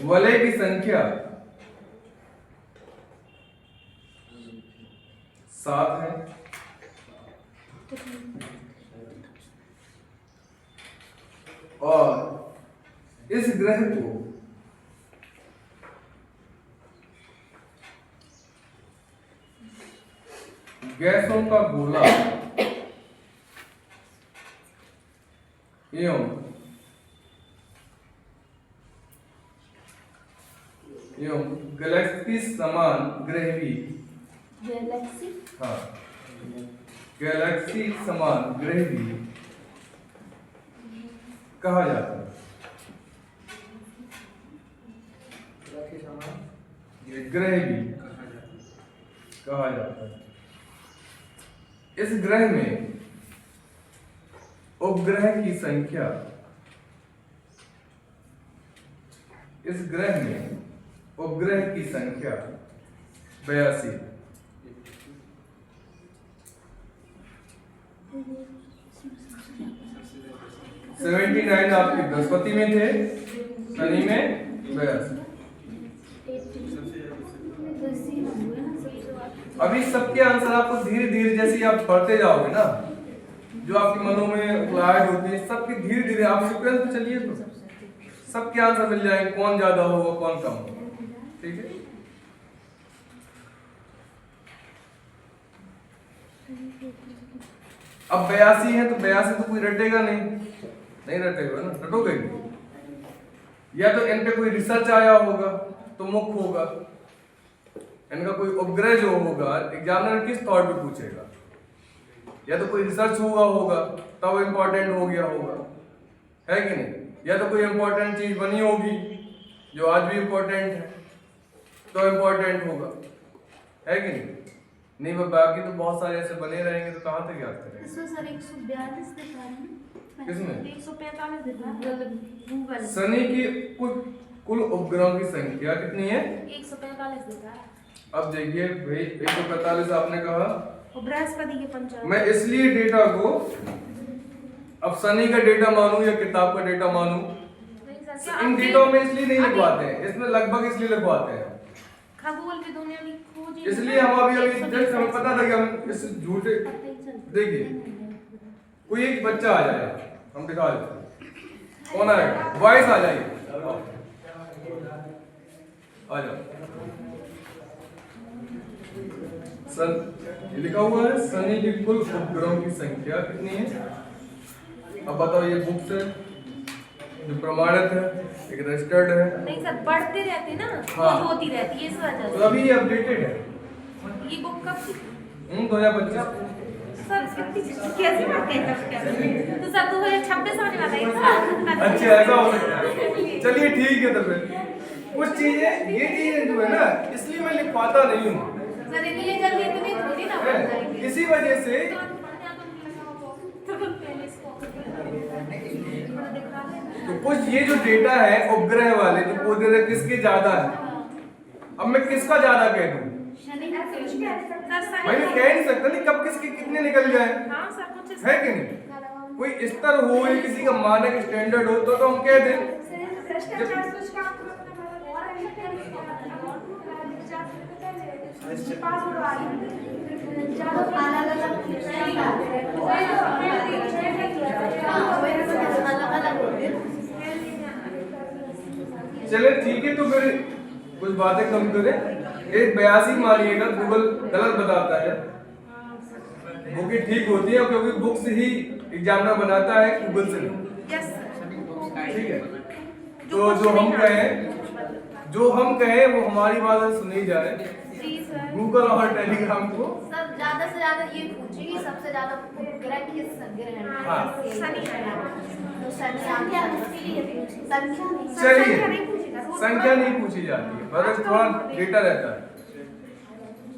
वलय की संख्या 7 है। और इस ग्रह को गैसों का गोला एवं गैलेक्सी समान ग्रह भी गैलेक्सी समान ग्रह भी कहा जाता है। ग्रह भी कहा जाता है। इस ग्रह में उपग्रह की संख्या 82। 79 आपके बृहस्पति में थे, शनि में 82। अभी सबके आंसर आपको धीरे धीरे जैसे आप पढ़ते जाओगे ना, जो आपके मनों में क्लाइड होती है, सबके धीरे धीरे आप सीक्वेंस पे चलिए तो सबके आंसर मिल जाएंगे, कौन ज्यादा होगा कौन कम होगा। ठीक है, अब 82 है तो 82 तो कोई रटेगा नहीं रटेगा ना, रटोगे? या तो इन पे कोई रिसर्च आया होगा तो मुख्य होगा, इनका कोई उपग्रह जो होगा एग्जामिनर किस तौर पे पूछेगा, या तो कोई रिसर्च हुआ होगा तब इम्पोर्टेंट हो गया होगा, है कि नहीं? या तो कोई इम्पोर्टेंट चीज बनी होगी जो आज भी इम्पोर्टेंट है तो इम्पोर्टेंट होगा, है कि नहीं? बाकी तो बहुत सारे ऐसे बने रहेंगे तो कहाँ तक याद करेंगे? इसमें सर 142 दिखा रहे हैं। किसमें? 145 दिखा रहा है गूगल। शनि की कुल उपग्रहों की संख्या कितनी है? 145 दिखा रहा है। अब देखिए भाई 145 आपने कहा, और बृहस्पति के पंचांग मैं इसलिए डेटा को अब शनि का डेटा मानूं या किताब का डेटा मानूं? इन डेटा में इसलिए नहीं लिखवाते हैं, इसमें लगभग इसलिए लिखवाते हैं खगोल की दुनिया की खोज, इसलिए हम अभी जस्ट हमें पता था कि हम इस झूठे, देखिए कोई एक बच्चा आ जाएगा, हम दिखा देते हैं कौन आएगा, वॉइस आ जाएगी, आ जाओ सर। ये लिखा हुआ है शनि की कुल उपग्रहों की संख्या कितनी है? अब बताओ, ये बुक से जो प्रमाणित है, एक रजिस्टर्ड है। नहीं सर, बढ़ते रहते ना, हाँ। खोज होती रहती है इस वजह तो से। अभी ये अपडेटेड है। ये बुक कब की? 2025। सर कैसे बात कहते हैं? तो सर 2026 आने वाला है सर। अच्छा ऐसा हो सकता है, चलिए ठीक है। तो फिर कुछ चीजें, ये चीजें जो है ना, इसलिए मैं लिखवाता नहीं हूँ सर इतनी जल्दी इतनी थोड़ी ना बन जाएंगे। इसी वजह से। तो कुछ ये जो डेटा है उपग्रह वाले जो उपग्रह किसके ज्यादा है, अब मैं किसका ज्यादा कह दूं? भाई मैं कह नहीं सकता नहीं कब किसके कितने निकल जाए, है कि नहीं? कोई स्तर हो या किसी का मानक स्टैंडर्ड हो तो हम कह दें। चले ठीक है, तो फिर कुछ बातें कम करें। 82 मानिएगा, गूगल गलत बताता है, बुक ठीक होती है क्योंकि बुक से ही एग्जामिनर बनाता है, गूगल से नहीं। ठीक है, तो जो हम कहें वो हमारी बात सुनी जाए। गूगल और टेलीग्राम को सब ज्यादा से ज्यादा ये पूछे कि सबसे ज्यादा उपग्रह किस ग्रह में? हाँ। तो संख्या संख्या नहीं पूछी जाती है, बस थोड़ा डेटा रहता है।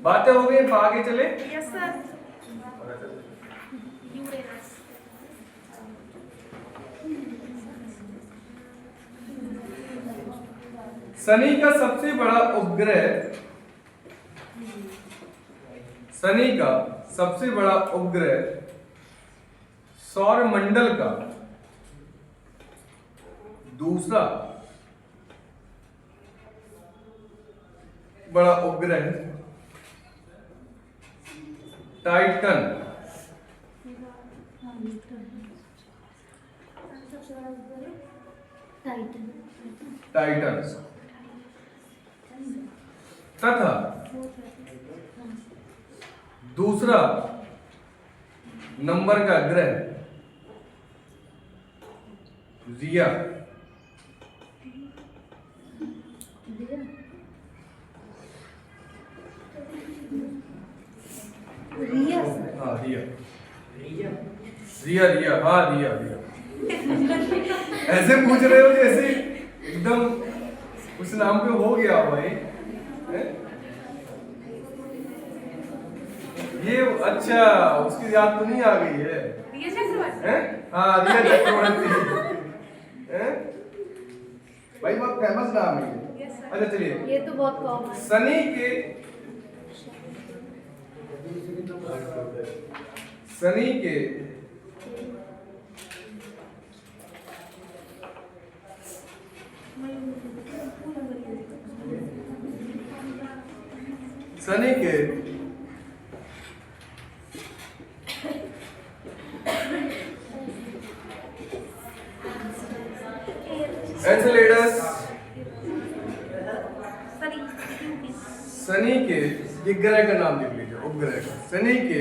बातें हो गई, आगे चले। Yes sir. शनि का सबसे बड़ा उपग्रह, शनि का सबसे बड़ा उपग्रह सौरमंडल का दूसरा बड़ा उपग्रह टाइटन। टाइटन तथा दूसरा नंबर का ग्रह रिया। हाँ रिया, रिया रिया, हाँ रिया रिया। ऐसे पूछ रहे हो जैसे एकदम उस नाम पे हो गया भाई। ये अच्छा, उसकी याद तो नहीं आ गई है? हाँ रिया चक्रवर्ती भाई, बहुत फेमस नाम है ये। अच्छा चलिए, ये तो बहुत कॉमन। शनि के शनि के एंसेलेडस, शनि के ये ग्रह का नाम लिख लीजिए, उपग्रह का। शनि के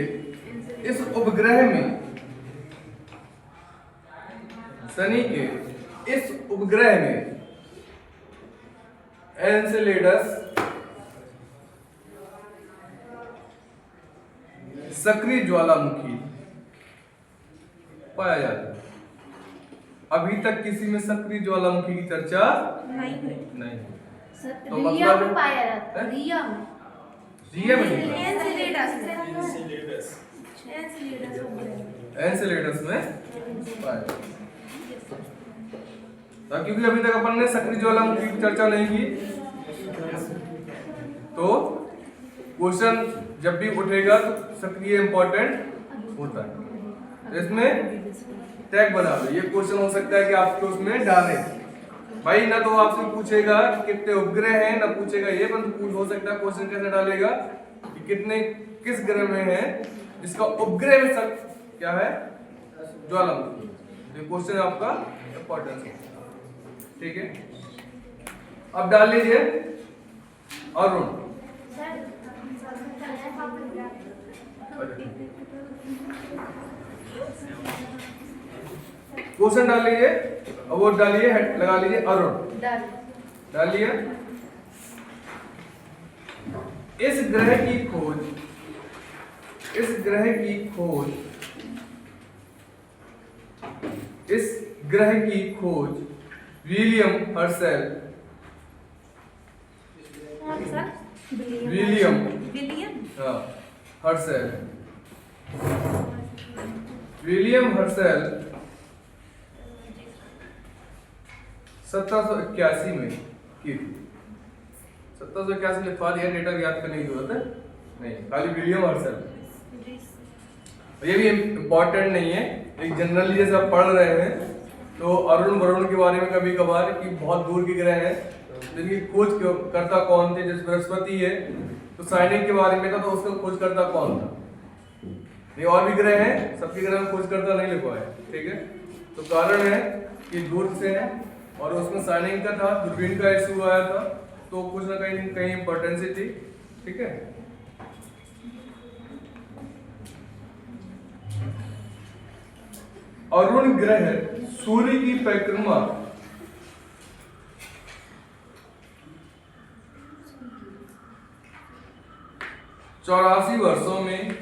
इस उपग्रह में, शनि के इस उपग्रह में एंसेलेडस सक्रिय ज्वालामुखी पाया जाता है। अभी तक किसी में सक्रिय ज्वालामुखी की चर्चा नहीं। तो रिया मतलब में पाया जाता है, रिया में। रिया में नहीं, एंसेलेडस में पाया जाता है। क्योंकि अभी तक अपन ने सक्रिय ज्वालामुखी की चर्चा नहीं की, तो क्वेश्चन जब भी उठेगा तो सक्रिय इंपॉर्टेंट होता है। इसमें टैग बना दो। ये क्वेश्चन हो सकता है कि आपके उसमें डालें भाई, ना तो आपसे पूछेगा कि कितने उपग्रह हैं, ना पूछेगा ये, परंतु हो सकता है क्वेश्चन कैसे डालेगा कि कितने किस ग्रह में है जिसका उपग्रह में क्या है, ज्वालामुखी। ये क्वेश्चन आपका इंपॉर्टेंट है, ठीक है। अब डाल लीजिए अरुण। क्वेश्चन डाल लीजिए, वो डालिए, लगा लीजिए अरुण, डालिए। इस ग्रह की खोज विलियम हर्शेल हर्शेल 1781 में की थी। 1781 लिखवा दिया, डेटा याद करने की जरूरत है नहीं, खाली विलियम हर्शेल। ये भी इम्पोर्टेंट नहीं है, एक जनरली जैसे आप पढ़ रहे हैं तो अरुण वरुण के बारे में कभी कभार कि बहुत दूर के ग्रह हैं जिनकी खोज करता कौन थे। जैसे बृहस्पति है तो साइनिक के बारे में था, तो उसका खोज करता कौन था। ये और भी ग्रह हैं, सबके ग्रह में खोज करता नहीं लिखवा है, ठीक है। तो कारण है कि दूर से है और उसमें साइनिंग का था, दूरबीन का इशू आया था, तो कुछ ना कहीं इंपॉर्टेंस थी, ठीक है। अरुण ग्रह सूर्य की परिक्रमा 84 वर्षों में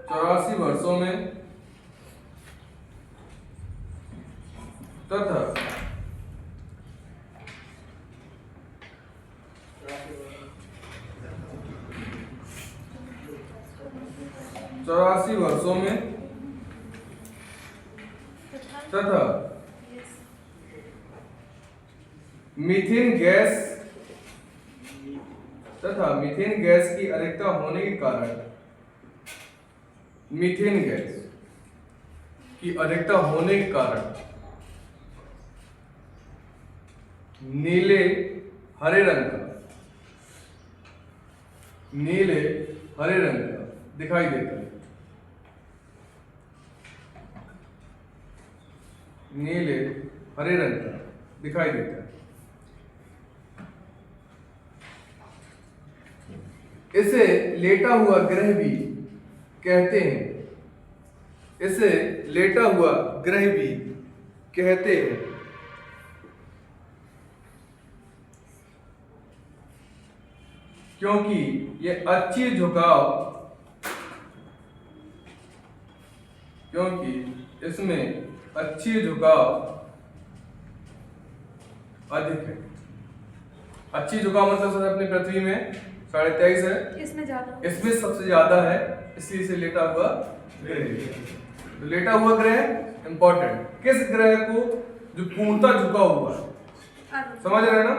84 वर्षों में तथा 84 वर्षों में तथा मीथेन गैस की अधिकता होने के कारण मीथेन गैस की अधिकता होने के कारण नीले हरे रंग का दिखाई देता है। नीले हरे रंग का दिखाई देता है। इसे लेटा हुआ ग्रह भी कहते हैं। इसे लेटा हुआ ग्रह भी कहते हैं। क्योंकि ये अच्छी झुकाव, क्योंकि इसमें अच्छी झुकाव अधिक है। अच्छी झुकाव मतलब सर अपनी पृथ्वी में 23.5 है, इसमें सबसे ज्यादा है, इसलिए इसे लेटा हुआ ग्रह। तो लेटा हुआ ग्रह इंपॉर्टेंट, किस ग्रह को जो पूर्णतः झुका हुआ है, समझ रहे हैं ना।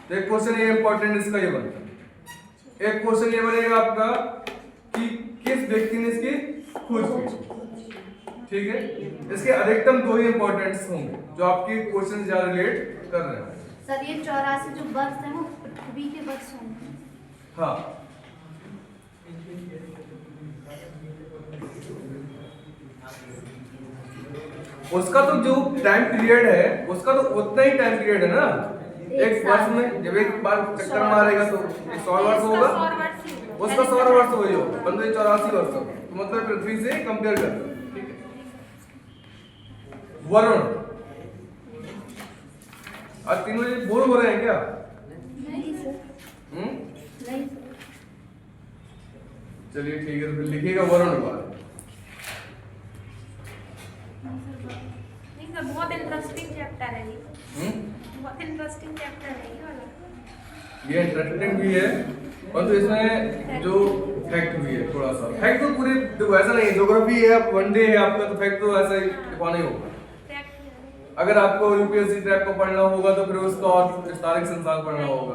तो एक क्वेश्चन ये इंपॉर्टेंट इसका ये बनता है। एक क्वेश्चन ये बनेगा आपका कि किस व्यक्ति ने इसकी खोज की, ठीक है, इसके अधिकतम 2 ही इंपॉर्टेंट्स होंगे जो आपके क्वेश्चन से ज्यादा रिलेट कर रहे हैं। सर ये 84 जो वर्ष है वो पृथ्वी के वर्ष होंगे। हाँ, उसका तो जो टाइम पीरियड है उसका तो उतना ही टाइम पीरियड है ना। एक वर्ष में जब एक बार चक्कर मारेगा तो 100 वर्ष होगा, उसका 100 वर्ष हो जो 1584 वर्ष होगा, तो मतलब पृथ्वी से कंपेयर करते हैं। ठीक है, वरुण आज 3 बजे बोर हो रहे हैं क्या? नहीं सर, नहीं सर। चलिए ठीक है, तो फिर लिखिएगा वरुण बार। नहीं सर, बहुत इंटरेस्टिंग चैप्टर है ये। बहुत इंटरेस्टिंग चैप्टर है ये वाला। ये इंटरेस्टिंग भी है और तो इसमें जो फैक्ट भी है थोड़ा सा। फैक्ट तो पूरे तो ऐसा नहीं, ज्योग्राफी है, वनडे है आपका, तो फैक्ट तो ऐसा ही लिखवाना ही होगा। अगर आपको यूपीएससी ट्रैक को पढ़ना होगा तो फिर उसका और विस्तारित संसार पढ़ना होगा।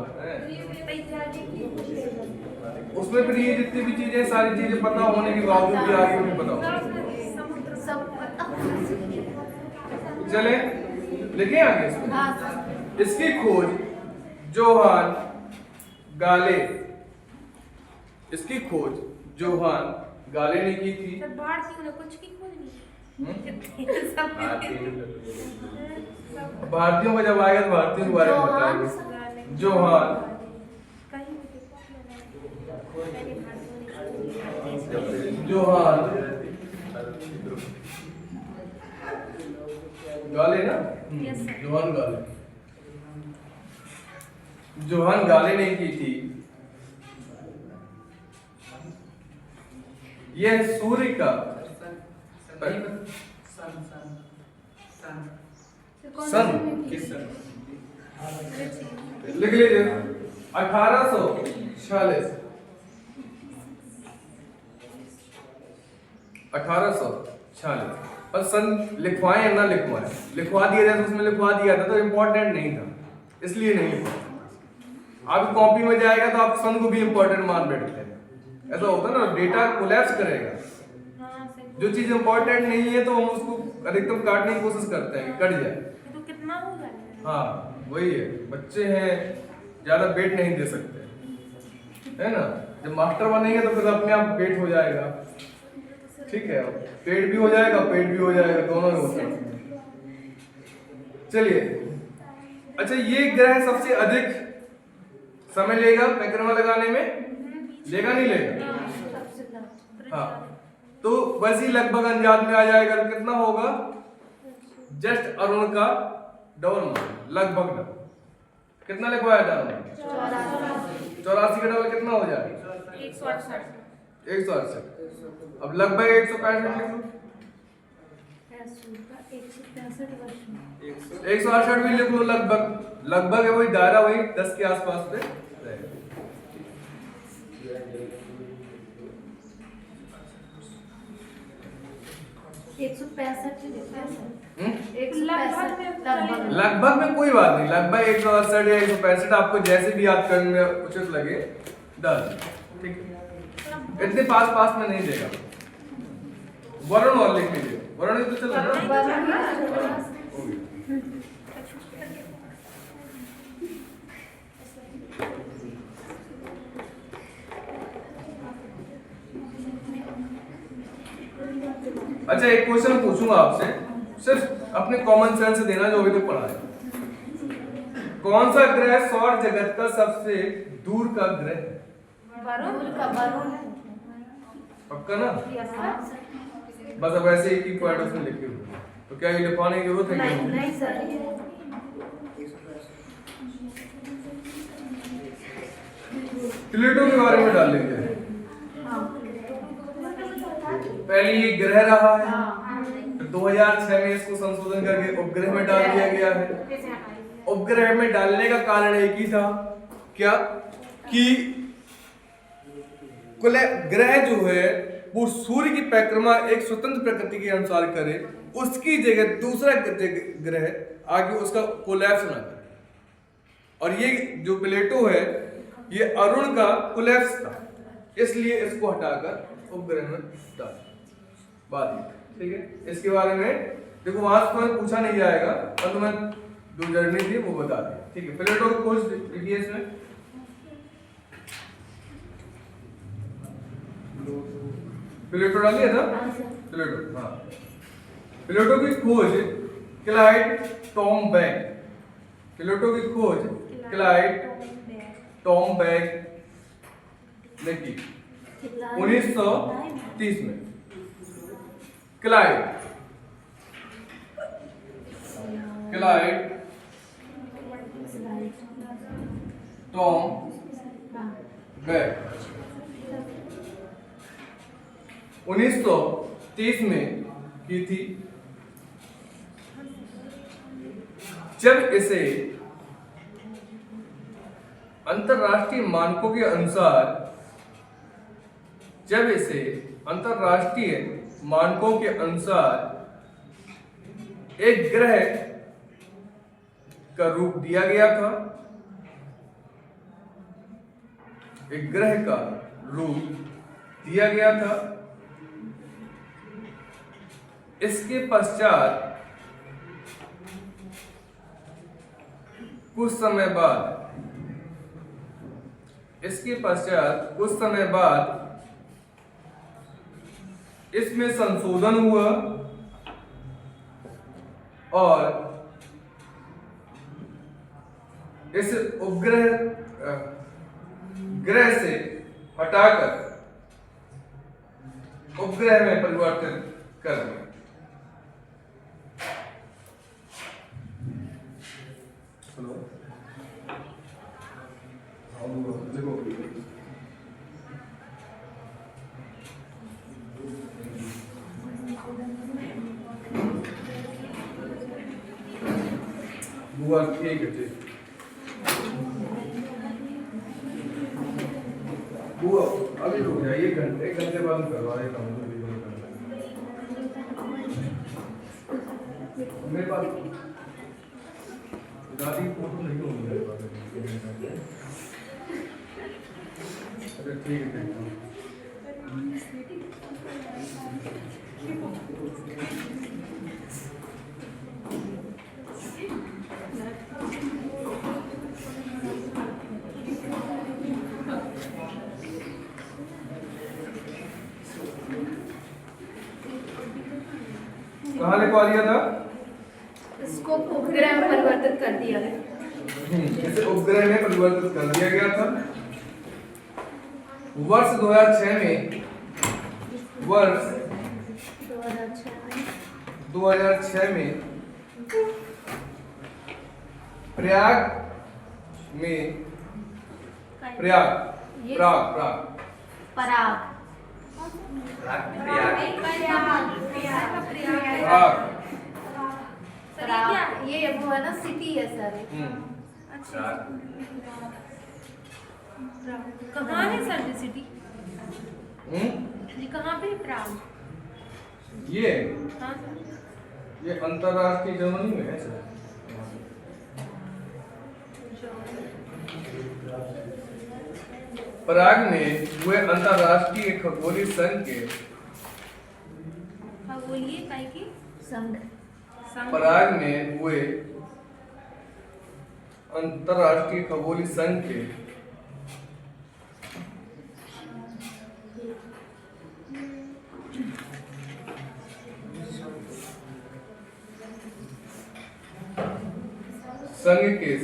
उसमें फिर ये जितनी भी चीजें सारी चीजें पता होने के बावजूद भी आगे नहीं पता होगा। सब पता। चले लिखे आगे इसमें। हाँ सर। इसकी खोज जोहान गाले, इसकी खोज जोहान गाले ने की थी। सर भारतीयों ने कुछ की खोज नहीं। भारतीयों का जब आएगा तो भारतीयों के बारे में बताएंगे। जोहान जोहान गाले ना, जोहान गाले, जोहान गाले ने की थी। यह सूर्य का सन लिख लीजिए 1846 पर सन लिखवाएं या ना लिखवाएं, लिखवा दिया जाए तो उसमें लिखवा दिया था तो इम्पोर्टेंट नहीं था, इसलिए नहीं लिखा। आप कॉपी में जाएगा तो आप सन को भी इम्पोर्टेंट मान बैठते हैं, ऐसा होता है ना, डेटा कोलैप्स करेगा। जो चीज इम्पोर्टेंट नहीं है तो हम उसको अधिकतम काटने की कोशिश करते हैं, कट जाए तो कितना हो जाएगा। हाँ वही है, बच्चे हैं ज्यादा वेट नहीं दे सकते, है ना। जब मास्टर बनेंगे तो फिर अपने आप वेट हो जाएगा, ठीक है, पेट भी हो जाएगा पेट भी हो जाएगा, दोनों में होता है। चलिए अच्छा, ये ग्रह सबसे अधिक समय लेगा परिक्रमा लगाने में, लेगा नहीं लेगा? हाँ, तो वैसे ही लगभग अंदाज में आ जाएगा, कितना होगा, जस्ट अरुण का डबल मान, लगभग डबल। कितना लिखवाया था? 84 का डबल कितना हो जाएगा? 168। अब लगभग 165 लिख लो, 168 भी लिख लो, लगभग लगभग है, वही दायरा वही 10 के आसपास पे रहेगा। 165 लगभग में कोई बात नहीं, लगभग 168 या 165 आपको जैसे भी याद करने में उचित लगे डाल, ठीक है, इतने पास पास में नहीं देगा। वरुण और लिख लीजिए, वरुण तो चल रहा है। अच्छा एक क्वेश्चन पूछूंगा आपसे, सिर्फ अपने कॉमन सेंस से देना जो अभी तक पढ़ा है। कौन सा ग्रह सौर जगत का सबसे दूर का ग्रह है? वरुण। पक्का ना? बस अब ऐसे एक ही पॉइंट उसमें लिखे हुए, तो क्या ये लिखवाने की जरूरत है? नहीं सर। प्लूटो के बारे में डाल लेंगे। पहले ये ग्रह रहा है, तो 2006 में इसको संशोधन करके उपग्रह में डाल दिया गया है। उपग्रह में डालने का कारण एक ही था, क्या कि ग्रह जो है वो सूर्य की परिक्रमा एक स्वतंत्र प्रकृति के अनुसार करे, उसकी जगह दूसरा ग्रह आगे उसका कोलैप्स ना करे। और ये जो प्लेटो है ये अरुण का कोलैप्स था, इसलिए इसको हटाकर उपग्रह में डाल। बात ठीक है, इसके बारे में देखो वहां से तुम्हें पूछा नहीं जाएगा और तुम्हें जो जर्नी थी वो बता दी, ठीक है। प्लेटो की खोज लिखिए इसमें, प्लेटो डालिए था, प्लेटो, हाँ। प्लेटो की खोज क्लाइड टॉमबैक, प्लेटो की खोज क्लाइड टॉमबैक ने की 1930 में। क्लाइड टॉमबैक 1930 में की थी, जब इसे अंतरराष्ट्रीय मानकों के अनुसार, जब इसे अंतरराष्ट्रीय मानकों के अनुसार एक ग्रह का रूप दिया गया था, एक ग्रह का रूप दिया गया था। इसके पश्चात कुछ समय बाद, इसके पश्चात कुछ समय बाद इसमें संशोधन हुआ और इस उपग्रह ग्रह से हटाकर उपग्रह में परिवर्तित कर दिया। बुआ ठीक है, ठीक बुआ अभी रुक जाइए, एक घंटे बाद करवा एक काम मेरे पास दादी की फोटो नहीं होगी मेरे पास। अरे ठीक है, कहाँ लिखवा दिया था? इसको उपग्रह में परिवर्तित कर दिया गया। इसे उपग्रह में परिवर्तित कर दिया गया था। वर्ष 2006 में, वर्ष 2006 में प्रयाग में, प्रयाग प्राग प्राग पराग प्राग ये वो है ना, सिटी है सर। अच्छा, कहाँ है सर ये सिटी? ये कहाँ पे है प्राग? ये हाँ ये अंतरराष्ट्रीय जर्मनी में है सर। प्राग में हुए अंतरराष्ट्रीय खगोलीय संघ के, खगोलीय काय की संघ, प्राग में हुए अंतरराष्ट्रीय खगोलीय संघ के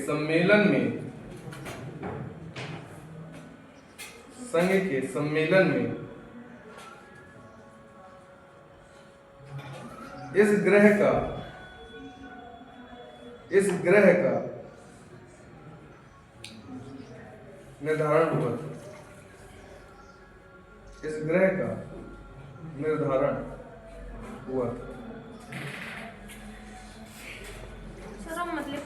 सम्मेलन में, संघ के सम्मेलन में इस ग्रह का निर्धारण हुआ था। इस ग्रह का निर्धारण हुआ था। सर हम मतलब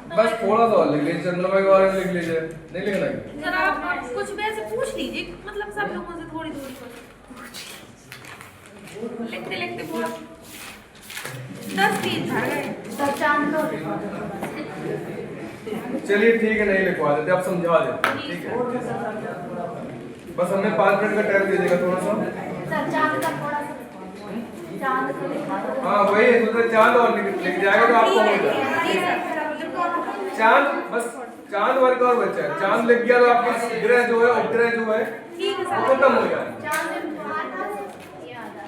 बस थोड़ा सा और लिख लीजिए, चंद्रमा के बारे में लिख लीजिए, नहीं लिखना है सर। आप कुछ भी ऐसे पूछ लीजिए, मतलब सब लोगों से थोड़ी दूरी पर लिखते लिखते पूरा 10 पेज भर गए। चलिए ठीक है, नहीं लिखवा देते, आप समझा देते, ठीक है। बस हमें 5 मिनट का टाइम दे देगा थोड़ा सा। सर चांद का थोड़ा सा चांद को दिखा दो। हाँ वही तो चांद और लिख जाएगा तो आपको हो जाएगा। जी सर। चांद बस चांद वर्ग और बचा है। चांद लिख गया तो आपके ग्रह जो है उपग्रह जो है ठीक है वो सर। खत्म हो जाएगा। चांद में ये आता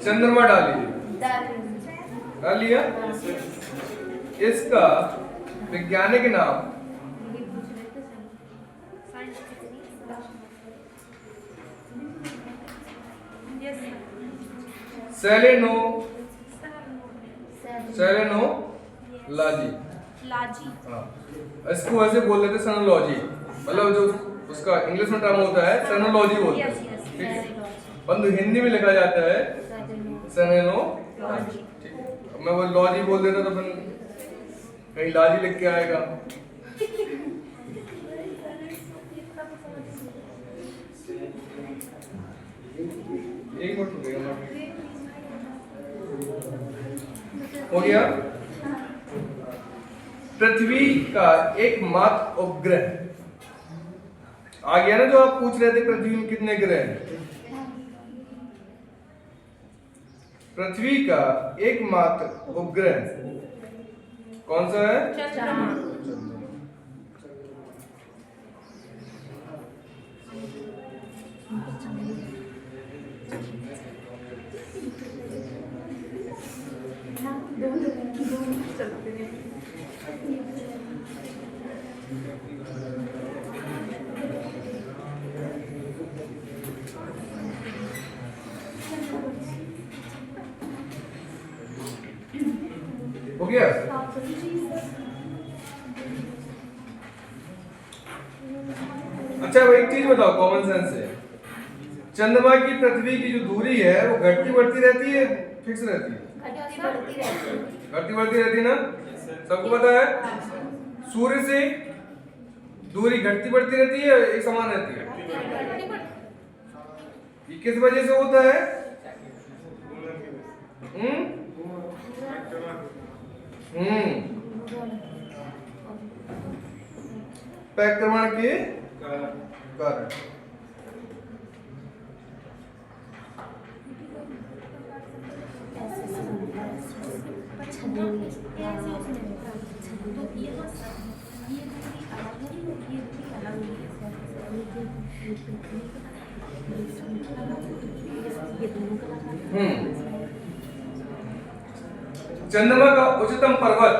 चंद्रमा डालिए। है। डाल लिया। इसका वैज्ञानिक नाम यस सेलेनो सर। सेलेनोलॉजी। लाजी। हाँ इसको ऐसे बोल देते सेनोलॉजी, मतलब जो उसका इंग्लिश में टर्म होता है सेनोलॉजी बोलते यस हैं। यस। ठीक है, परंतु हिंदी में लिखा जाता है सेनेनोलॉजी। ठीक है, अब मैं वो लॉजी बोल देता तो फिर कहीं लाजी लिख के आएगा। एक मिनट रुकिएगा। हो गया। पृथ्वी का एकमात्र उपग्रह आ गया ना, जो आप पूछ रहे थे पृथ्वी में कितने ग्रह हैं। पृथ्वी का एकमात्र उपग्रह कौन सा है? चंद्रमा। हो गया। अच्छा भाई एक चीज बताओ कॉमन सेंस से, चंद्रमा की पृथ्वी की जो दूरी है वो घटती बढ़ती रहती है फिक्स रहती है? घटती बढ़ती रहती है। घटती बढ़ती रहती है ना, सबको पता है। सूर्य से दूरी घटती बढ़ती रहती है एक समान रहती है? ये किस वजह से होता है? परिक्रमण के कारण। चंद्रमा का उच्चतम पर्वत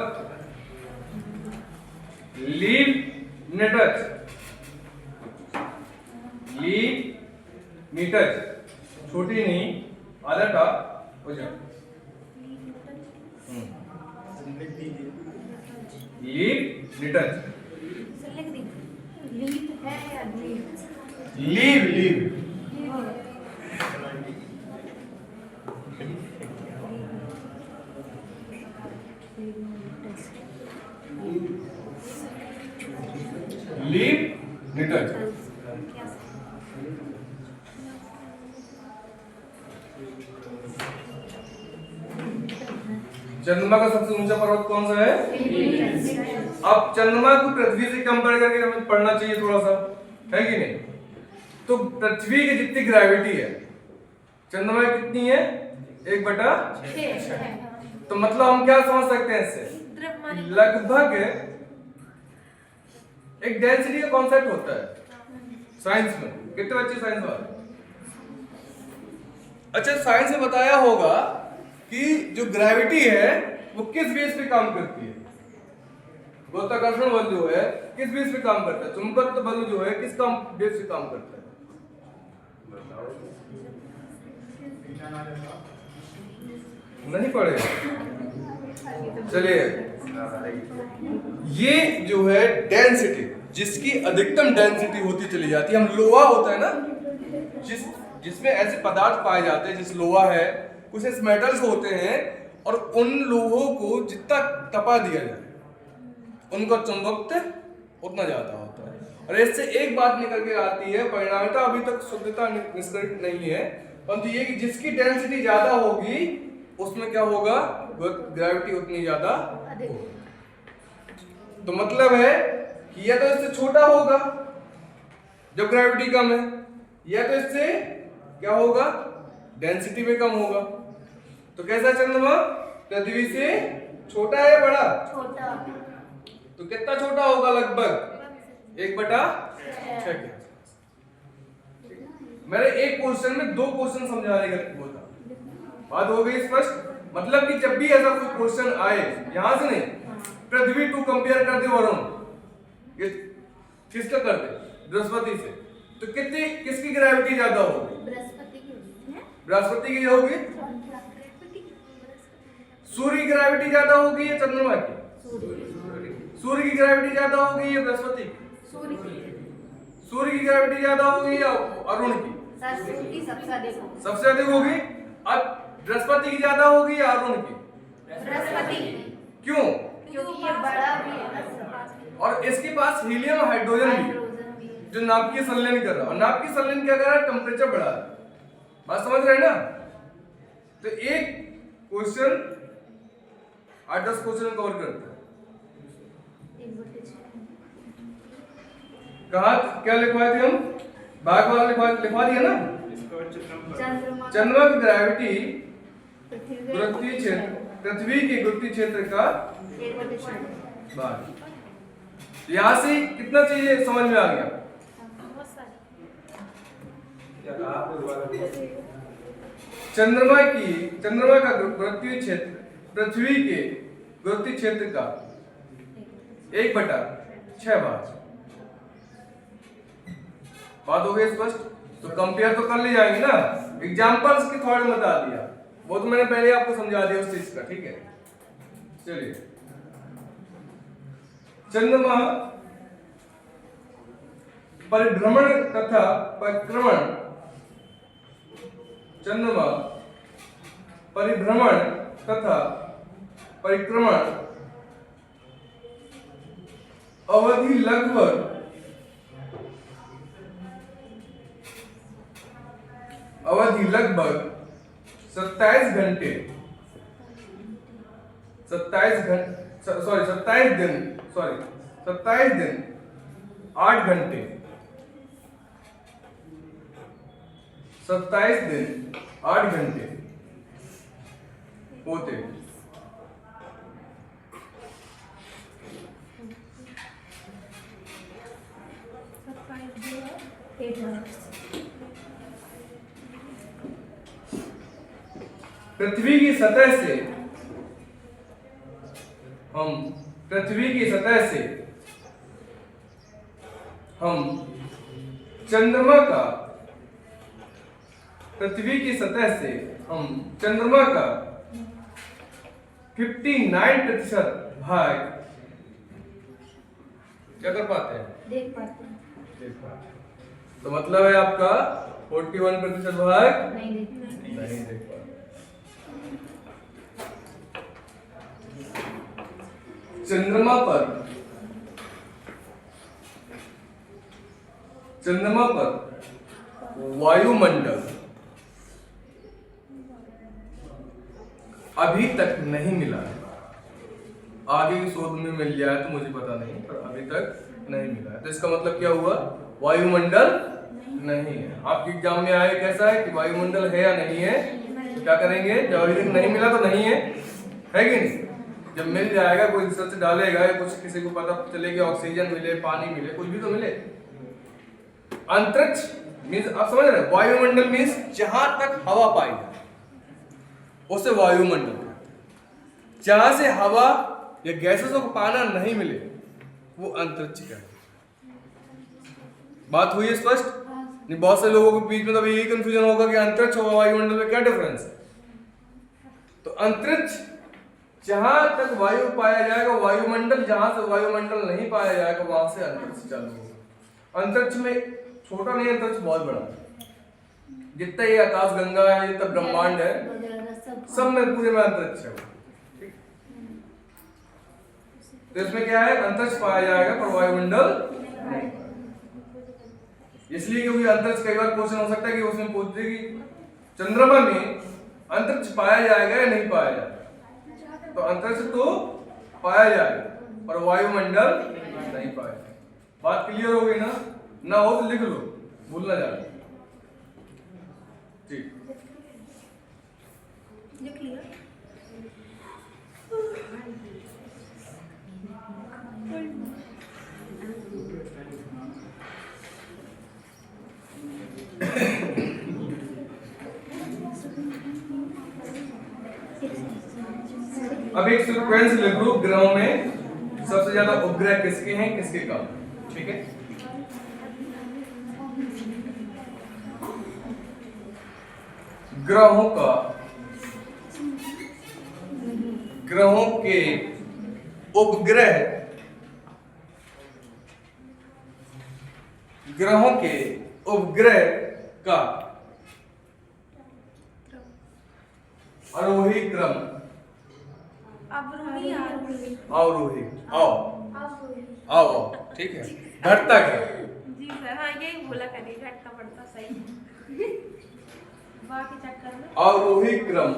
लीफ छोटी नहीं आधा का वजन। लीफ लीप है या लीप? Leave metre. चंद्रमा का सबसे ऊंचा पर्वत कौन सा है? अब चंद्रमा को पृथ्वी से कंपेयर करके हमें पढ़ना चाहिए थोड़ा सा, है कि नहीं? तो पृथ्वी की जितनी ग्रेविटी है चंद्रमा की कितनी है? 1/6। तो मतलब हम क्या समझ सकते हैं इससे? लगभग एक डेंसिटी का कॉन्सेप्ट होता है साइंस में। कितने बच्चे साइंस वाले? अच्छा साइंस में बताया होगा कि जो ग्रेविटी है वो किस बेस पे काम करती है? गुरुत्वाकर्षण बल जो है किस बेस पे काम करता है? चुंबकत्व बल जो है किस काम बेस पे काम करता है? नहीं पड़ेगा। चलिए ये जो है डेंसिटी, जिसकी अधिकतम डेंसिटी होती चली जाती है, हम लोहा होता है ना, जिसमें ऐसे पदार्थ पाए जाते हैं, जिस लोहा है कुछ ऐसे मेटल्स होते हैं, और उन लोहों को जितना तपा दिया जाए उनका चुंबकत्व उतना ज्यादा होता है। और इससे एक बात निकल के आती है, परिणामतः अभी तक शुद्धता निष्कर्ष नहीं है, परंतु ये कि जिसकी डेंसिटी ज्यादा होगी उसमें क्या होगा? ग्रेविटी उतनी ज्यादा होगी। तो मतलब है कि या तो इससे छोटा होगा जब ग्रेविटी कम है, या तो इससे क्या होगा, डेंसिटी में कम होगा। तो कैसा चंद्रमा पृथ्वी से छोटा है बड़ा? छोटा। तो कितना छोटा होगा? लगभग 1/6। मैंने एक क्वेश्चन में 2 क्वेश्चन समझाने का वो था। बात हो गई स्पष्ट? मतलब कि जब भी ऐसा कोई क्वेश्चन आए, यहां से नहीं, पृथ्वी टू कंपेयर कर दे वरुण, ये किसका कर दे? बृहस्पति से, तो कितनी किसकी ग्रेविटी ज्यादा होगी? बृहस्पति की। बृहस्पति की होगी। सूर्य की ग्रेविटी ज्यादा होगी या चंद्रमा की? सूर्य की ग्रेविटी ज्यादा होगी या बृहस्पति की? सूर्य की ग्रेविटी ज्यादा होगी या अरुण की? सूर्य की सबसे अधिक होगी। सबसे अधिक होगी। अब बृहस्पति की ज्यादा होगी या अरुण की? बृहस्पति। क्यों? क्योंकि ये बड़ा भी है और इसके पास हीलियम हाइड्रोजन भी है, जो नाभिकीय संलयन कर रहा है। और नाभिकीय संलयन क्या कर रहा है? टेम्परेचर बढ़ा रहा है। बात समझ रहे हैं ना? तो एक क्वेश्चन 8-10 क्वेश्चन कवर करते हैं। कहा क्या लिखवाए थे हम? भाग वाला लिखवा दिया ना? चंद्रमा की ग्रेविटी पृथ्वी के गुरुत्वीय क्षेत्र का भाग। यहाँ से कितना चाहिए समझ में आ गया? चंद्रमा का गुरुत्वीय क्षेत्र पृथ्वी के गुरुत्वीय क्षेत्र का 1/6 भाग। बात हो गई स्पष्ट? तो कंपेयर तो कर ले जाएंगे ना। एग्जांपल्स के थोड़े बता दिया, वो तो मैंने पहले आपको समझा दिया उस चीज का, ठीक है। चलिए, चंद्रमा परिभ्रमण तथा परिक्रमण, चंद्रमा परिभ्रमण तथा परिक्रमण अवधि लगभग 27 घंटे 27 दिन 8 घंटे 27 दिन 8 घंटे होते। पृथ्वी की सतह से हम चंद्रमा का 59% भाग क्या कर पाते हैं? देख पाते हैं। तो मतलब है आपका 41% भाग नहीं देख नहीं देख पाते। चंद्रमा पर वायुमंडल अभी तक नहीं मिला है। आगे की शोध में मिल जाए तो मुझे पता नहीं, पर अभी तक नहीं मिला है। तो इसका मतलब क्या हुआ? वायुमंडल नहीं है। आपके एग्जाम में आए कैसा है कि वायुमंडल है या नहीं है? तो क्या करेंगे? जब अभी तक नहीं मिला तो नहीं है कि नहीं? जब मिल जाएगा, कोई रिसर्च डालेगा, कुछ किसी को पता चलेगा, ऑक्सीजन मिले, पानी मिले, कुछ भी तो मिले। अंतरिक्ष मींस आप समझ रहे हैं? वायुमंडल मींस जहां तक हवा पाई जाए उसे वायुमंडल। जहां से हवा या गैसेस को पाना नहीं मिले वो अंतरिक्ष का है। बात हुई है स्पष्ट? नहीं, बहुत से लोगों के बीच में तो यही कंफ्यूजन होगा कि अंतरिक्ष और वायुमंडल में क्या डिफरेंस है। तो अंतरिक्ष जहां तक वायु पाया जाएगा वायुमंडल, जहां से वायुमंडल नहीं पाया जाएगा वहां से अंतरिक्ष चालू होगा। अंतरिक्ष में छोटा नहीं, अंतरिक्ष बहुत बड़ा है। जितना ये आकाश गंगा है, जितना ब्रह्मांड है, सब में पूरे में अंतरिक्ष है। तो इसमें क्या है? अंतरिक्ष पाया जाएगा पर वायुमंडल नहीं। इसलिए क्योंकि अंतरिक्ष कई बार क्वेश्चन हो सकता है कि उसमें पूछ दे कि चंद्रमा में अंतरिक्ष पाया जाएगा या नहीं पाया जाएगा। तो अंतरिक्ष तो पाया जाएगा और वायुमंडल नहीं पाए। बात क्लियर हो गई ना? ना हो तो लिख लो, भूलना जाए। ठीक, लिख लिया। अब एक सीक्वेंस लिख लो, ग्रहों में सबसे ज्यादा उपग्रह किसके हैं, किसके कम। ठीक है, ग्रहों के उपग्रह, ग्रहों के उपग्रह का आरोही क्रम, अवरोही आरोही। अवरोही, आओ आओ, ठीक है, घटता क्या? जी सर, हाँ यही बोला करिए, घटता बढ़ता सही। बाकी चक्कर में अवरोही क्रम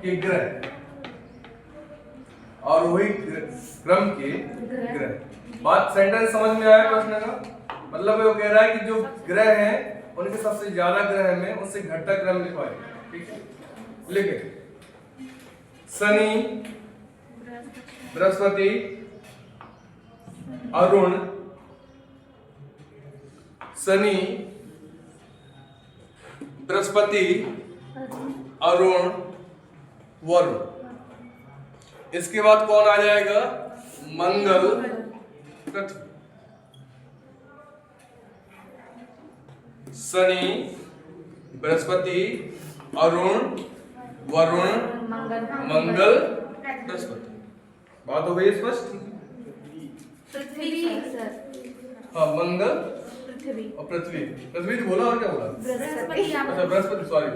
के ग्रह, आरोही क्रम के ग्रह। बात सेंटेंस समझ में आया प्रश्न का? मतलब वो कह रहा है कि जो ग्रह हैं उनके सबसे ज्यादा ग्रह में उनसे घटता क्रम लिखवाए। ठीक है, लिखे शनि, बृहस्पति, अरुण, शनि, बृहस्पति, अरुण, वरुण। इसके बाद कौन आ जाएगा? मंगल, पृथ्वी। शनि, बृहस्पति, अरुण, वरुण, मंगल, बृहस्पति। बात हो गई स्पष्ट? पृथ्वी सर। हाँ, मंगल पृथ्वी और पृथ्वी। पृथ्वी तो बोला और क्या बोला? बृहस्पति। अच्छा, बृहस्पति, सॉरी,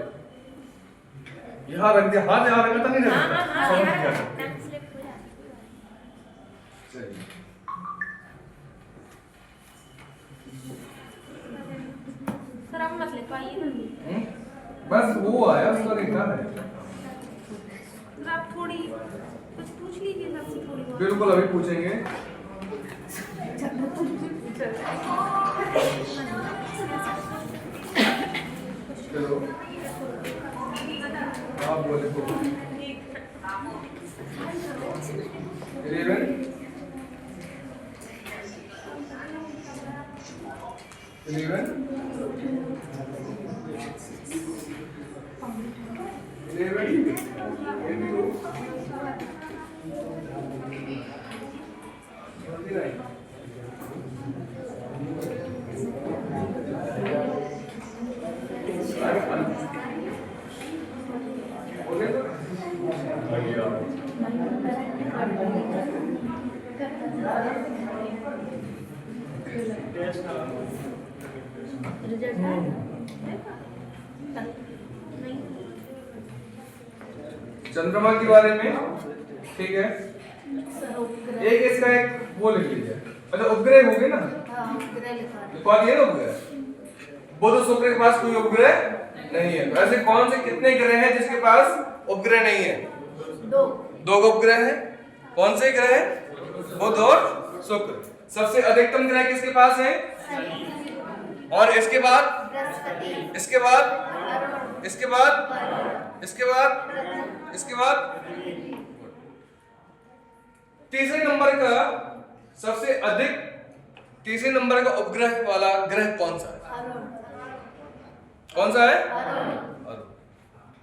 यहाँ रख दिया, हाथ यहाँ रखा था, नहीं हाँ रखा हाँ था, हाँ, समझ यार, गया। टाइम स्लिप हो जाती है। चलिए, सर आप मत लिखवाइए ना। बस वो आया, उसका लिखा है। सर आप थोड़ी कुछ पूछ लीजिए सबसे थोड़ी बहुत। बिल्कुल, अभी पूछेंगे। चलो, आप बोले तो 11 चंद्रमा के बारे में, ठीक है, एक इसका एक वो लिख लीजिए। अच्छा, उपग्रह हो गए ना, लिखवा दिए ना उपग्रह। बुध और शुक्र के पास कोई उपग्रह नहीं है, तो ऐसे कौन से कितने ग्रह हैं जिसके पास उपग्रह नहीं है? दो उपग्रह है। कौन से ग्रह है? बुध और शुक्र। सबसे अधिकतम ग्रह किसके पास है? और इसके बाद, इसके बाद, इसके बाद, इसके बाद, इसके बाद तीसरे नंबर का, सबसे अधिक तीसरे नंबर का उपग्रह वाला ग्रह कौन सा है? कौन सा है? अरुण।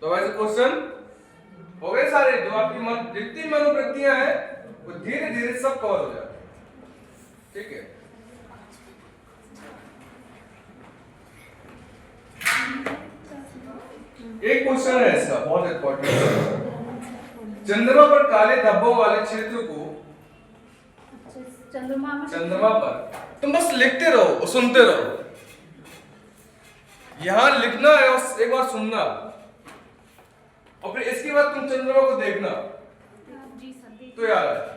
तो वैसे क्वेश्चन हो गए सारे, जो आपकी मन जितनी मनोवृत्तियां हैं वो धीरे धीरे सब कवर हो जाए। ठीक है, एक क्वेश्चन है इसका बहुत इंपॉर्टेंट। चंद्रमा पर काले धब्बों वाले क्षेत्र को, चंद्रमा पर तुम बस लिखते रहो और सुनते रहो। यहां लिखना है और एक बार सुनना, और फिर इसके बाद तुम चंद्रमा को देखना तो याद आए।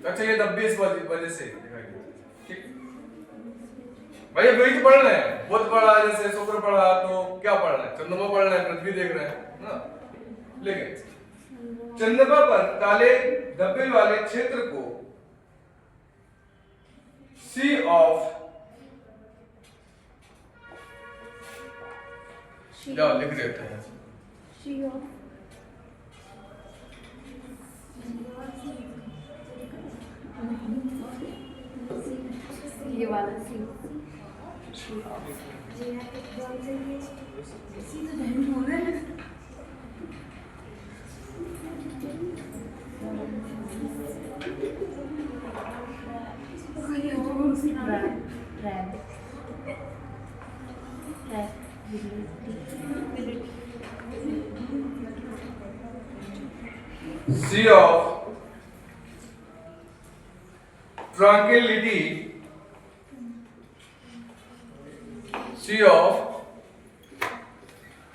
अच्छा, ये धब्बे इस वजह से दिखाई देते। ठीक, भैया वही तो पढ़ना है। बुध पढ़ा, जैसे शुक्र पढ़ा, तो क्या पढ़ना है? चंद्रमा पढ़ना है, पृथ्वी देख रहे हैं ना। लेकिन चंद्रमा पर काले धब्बे वाले क्षेत्र को सी ऑफ, जाओ लिख देते हैं, ये वाला सी सी of tranquillity, C of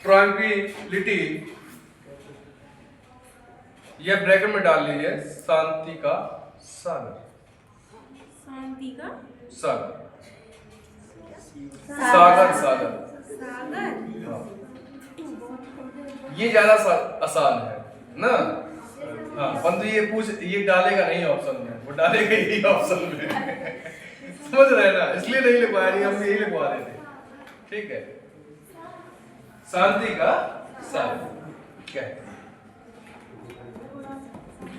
tranquillity, यह ब्रैकेट में डाल लीजिए, शांति का सागर, शांति का सागर, सागर सागर, सागर। हाँ। ये ज्यादा आसान है ना। हाँ, परंतु ये डालेगा नहीं ऑप्शन में, वो डालेगा यही ऑप्शन में। समझ रहे हैं ना, इसलिए नहीं लिखवाया, नहीं हम यही लिखवा देते। ठीक है, शांति का सागर क्या है?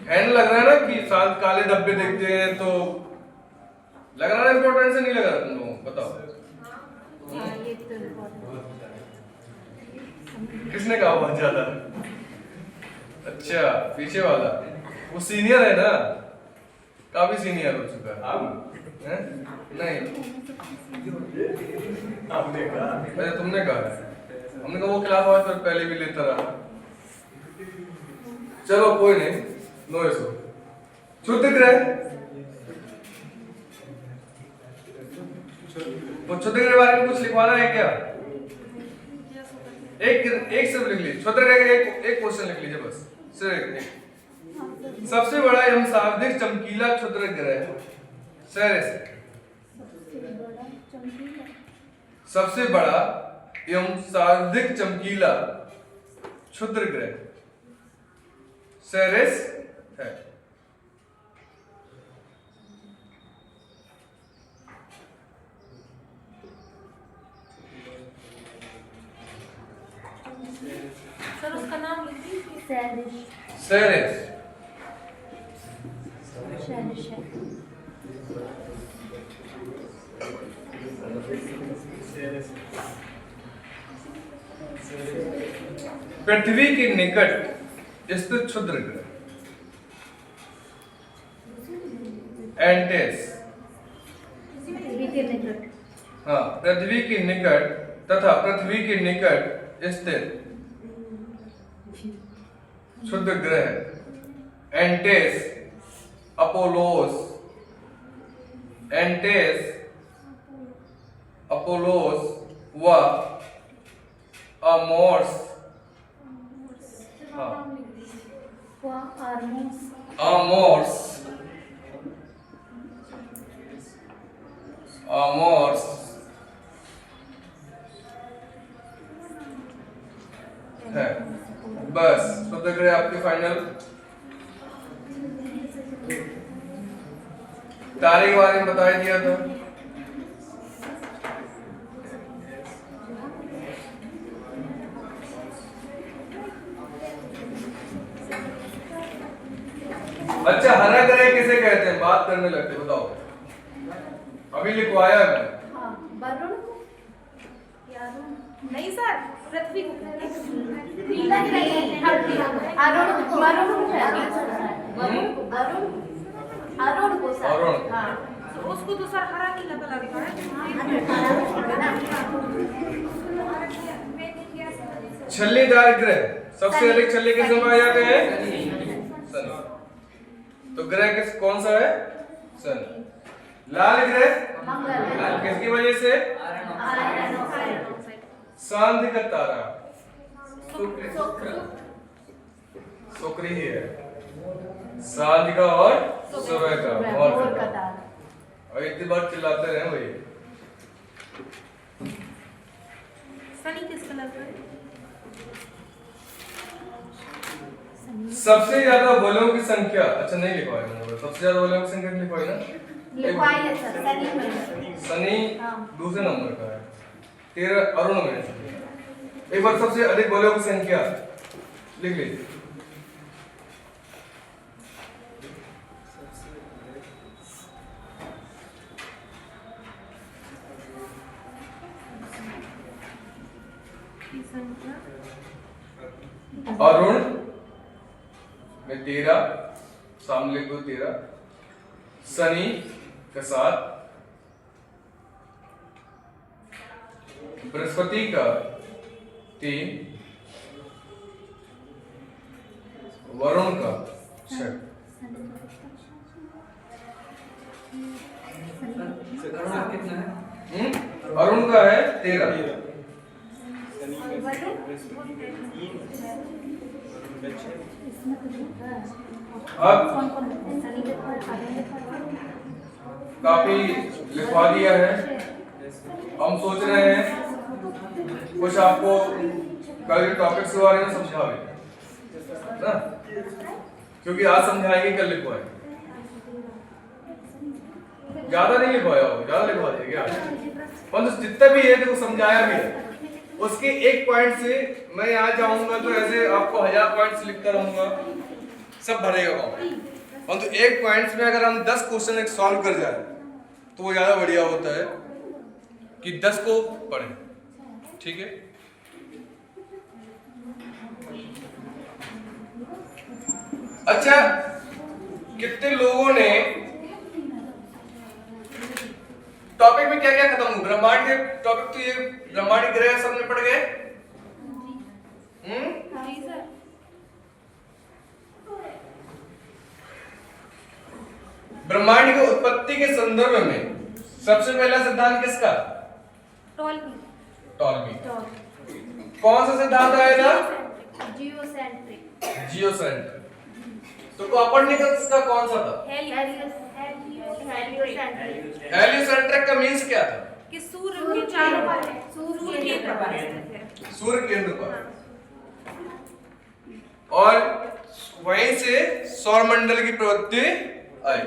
हैंड लग रहा है ना कि शांत काले धब्बे देखते हैं तो लग रहा है इंपॉर्टेंट से नहीं लग रहा तुम लोगों को? बताओ किसने कहा बहुत ज्यादा? अच्छा, पीछे वाला वो सीनियर है ना, काफी सीनियर हो चुका है। नहीं, आपने कहा, अरे तुमने कहा, हमने कहा वो क्लास आज तक पहले भी लेता रहा। चलो कोई नहीं, नो इशू। क्षुद्र ग्रह, तो क्षुद्र ग्रह के बारे में कुछ लिखवाना है क्या? एक सिर्फ लिख लीजिए, क्षुद्र ग्रह का एक क्वेश्चन लिख लीजिए बस, सिर्फ एक। सबसे बड़ा एवं सर्वाधिक चमकीला क्षुद्र ग्रह सेरेस, सबसे बड़ा एवं सर्वाधिक चमकीला क्षुद्र ग्रह सेरेस है। सर उसका नाम लिख दीजिए। सेरेस, पृथ्वी के निकट स्थित क्षुद्र ग्रह एंटेस, हाँ, पृथ्वी के निकट तथा पृथ्वी के निकट स्थित क्षुद्र ग्रह एंटेस, अपोलोस, एंटेस, अपोलोस व अमोर्स, हाँ, अमोर्स, अमोर्स है। बस क्षुद्र ग्रह आपके फाइनल। तारे के बारे में बता दिया था। अच्छा, हरा ग्रह किसे कहते हैं? बात करने लगते, बताओ। अभी लिखवाया है मैंने। नहीं सर, पृथ्वी को कहते हैं। तो उसको तो सर हरा नीला कलर का है। छल्लेदार ग्रह, सबसे अधिक छल्ले किसमें पाए जाते हैं? सन। तो ग्रह कौन सा है? सन। लाल ग्रह, लाल किसकी वजह से? चांद का तारा शुक्र ही है, चांद का और सूर्य का और इतनी बार चिल्लाते रहे वही। सनी किस कलर का है? सबसे ज्यादा बलों की संख्या, अच्छा नहीं लिखवाया मैंने, सबसे ज्यादा बलों की संख्या लिखवाई ना, लिखवाई है सर, शनि में। शनि हाँ। दूसरे नंबर का है, 13 अरुण में। एक बार सबसे अधिक बलों की संख्या लिख लीजिए। अरुण में 13, सामने लिख दो 13, शनि का 7, बृहस्पति का 3, वरुण का 6। कितना है? अरुण का है 13। अब काफी लिखवा दिया है। हम सोच रहे हैं कुछ आपको कल के टॉपिक्स के बारे में समझावे ना, क्योंकि आज समझाएंगे कल लिखवाएंगे। ज्यादा नहीं लिखवाया हो, ज्यादा लिखवा दिया क्या, पर जितना भी है देखो समझाया भी है। उसके एक पॉइंट से मैं यहाँ जाऊंगा तो ऐसे आपको 1000 पॉइंट्स लिखता रहूंगा, सब भरेगा काम। परंतु एक पॉइंट्स में अगर हम 10 क्वेश्चन एक सॉल्व कर जाए तो वो ज्यादा बढ़िया होता है कि 10 को पढ़ें। ठीक है, अच्छा कितने लोगों ने टॉपिक में क्या क्या खत्म हुआ? ब्रह्मांड के टॉपिक तो ये ब्रह्मांड ग्रह सब में पड़ गए। जी सर। ब्रह्मांड की उत्पत्ति के संदर्भ में सबसे पहला सिद्धांत किसका? टॉलमी। कौन सा सिद्धांत आया था? जियोसेंट्रिक। जियोसेंट्रिक। तो कोपर्निकस का कौन सा था? हेलियोसेंट्रिक का मींस क्या था? कि सूर्य के चारों पर है, सूर्य केंद्र पर है। सूर्य केंद्र पर, और वहीं से सौरमंडल की प्रवृत्ति आई।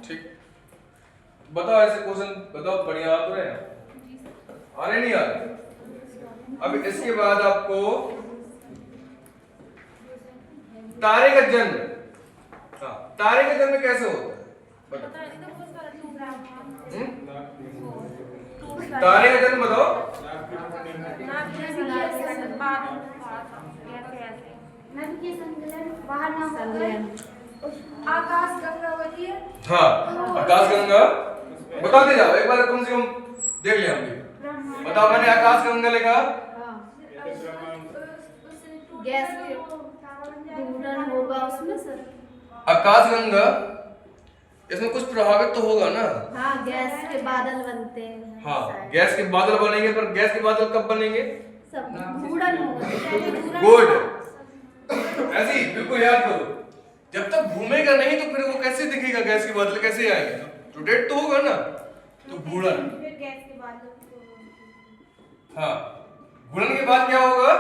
ठीक, बताओ ऐसे क्वेश्चन बताओ, बढ़िया आ तो रहे हैं, आ रहे नहीं आ रहे? अब इसके बाद आपको तारे का जन्म, हाँ तारे का जन्म कैसे होता है बताओ? तारे का जन्म बताओ। आकाश गंगा बोलिए। हाँ आकाश गंगा बताते जाओ, एक बार कम से कम देख लिया हमने। बताओ, मैंने आकाश गंगा लिखा। गैस के घूर्णन होगा उसमें सर। आकाश गंगा इसमें कुछ प्रभावित तो होगा ना। हाँ, गैस के बादल बनते हैं। हाँ गैस के बादल बनेंगे, पर गैस के बादल कब बनेंगे? सब घूर्णन होगा। गुड, ऐसे ही बिल्कुल याद करो। जब तक घूमेगा नहीं तो फिर वो कैसे दिखेगा? गैस के बादल कैसे आएंगे? रोटेट तो होगा ना, तो घूर्णन। हाँ, घूर्णन के बाद क्या होगा?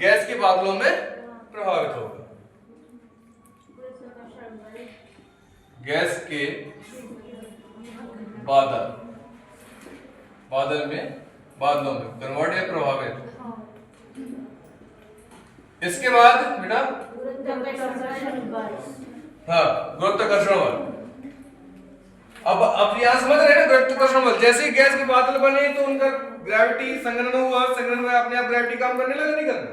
गैस के बादलों में प्रभावित होगा। गैस के बादलों में कन्वर्ट या प्रभावित। इसके बाद बेटा हाँ गुरुत्वाकर्षण बल। अब यहां समझ रहे हैं ना गुरुत्वाकर्षण बल? जैसे ही गैस के बादल बने तो उनका ग्रेविटी संघनन हुआ, संघनन में अपने आप ग्रेविटी काम करने लगा, नहीं करना?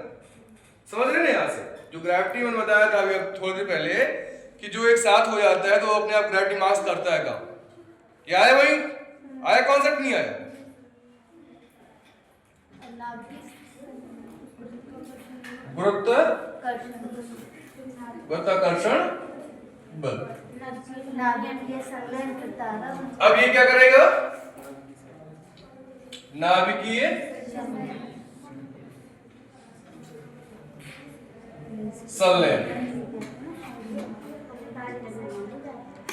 समझ रहे हैं यहाँ से? जो ग्रेविटी मैंने बताया था अभी थोड़ी देर पहले कि जो एक साथ हो जाता है तो अपने आप ग्रेविटी मास करता है काम। क्या आया भाई? आया कॉन्सेप्ट? नहीं आया? गुरुत्वाकर्षण बल। अब ये क्या करेगा? नाभिकीय संलयन।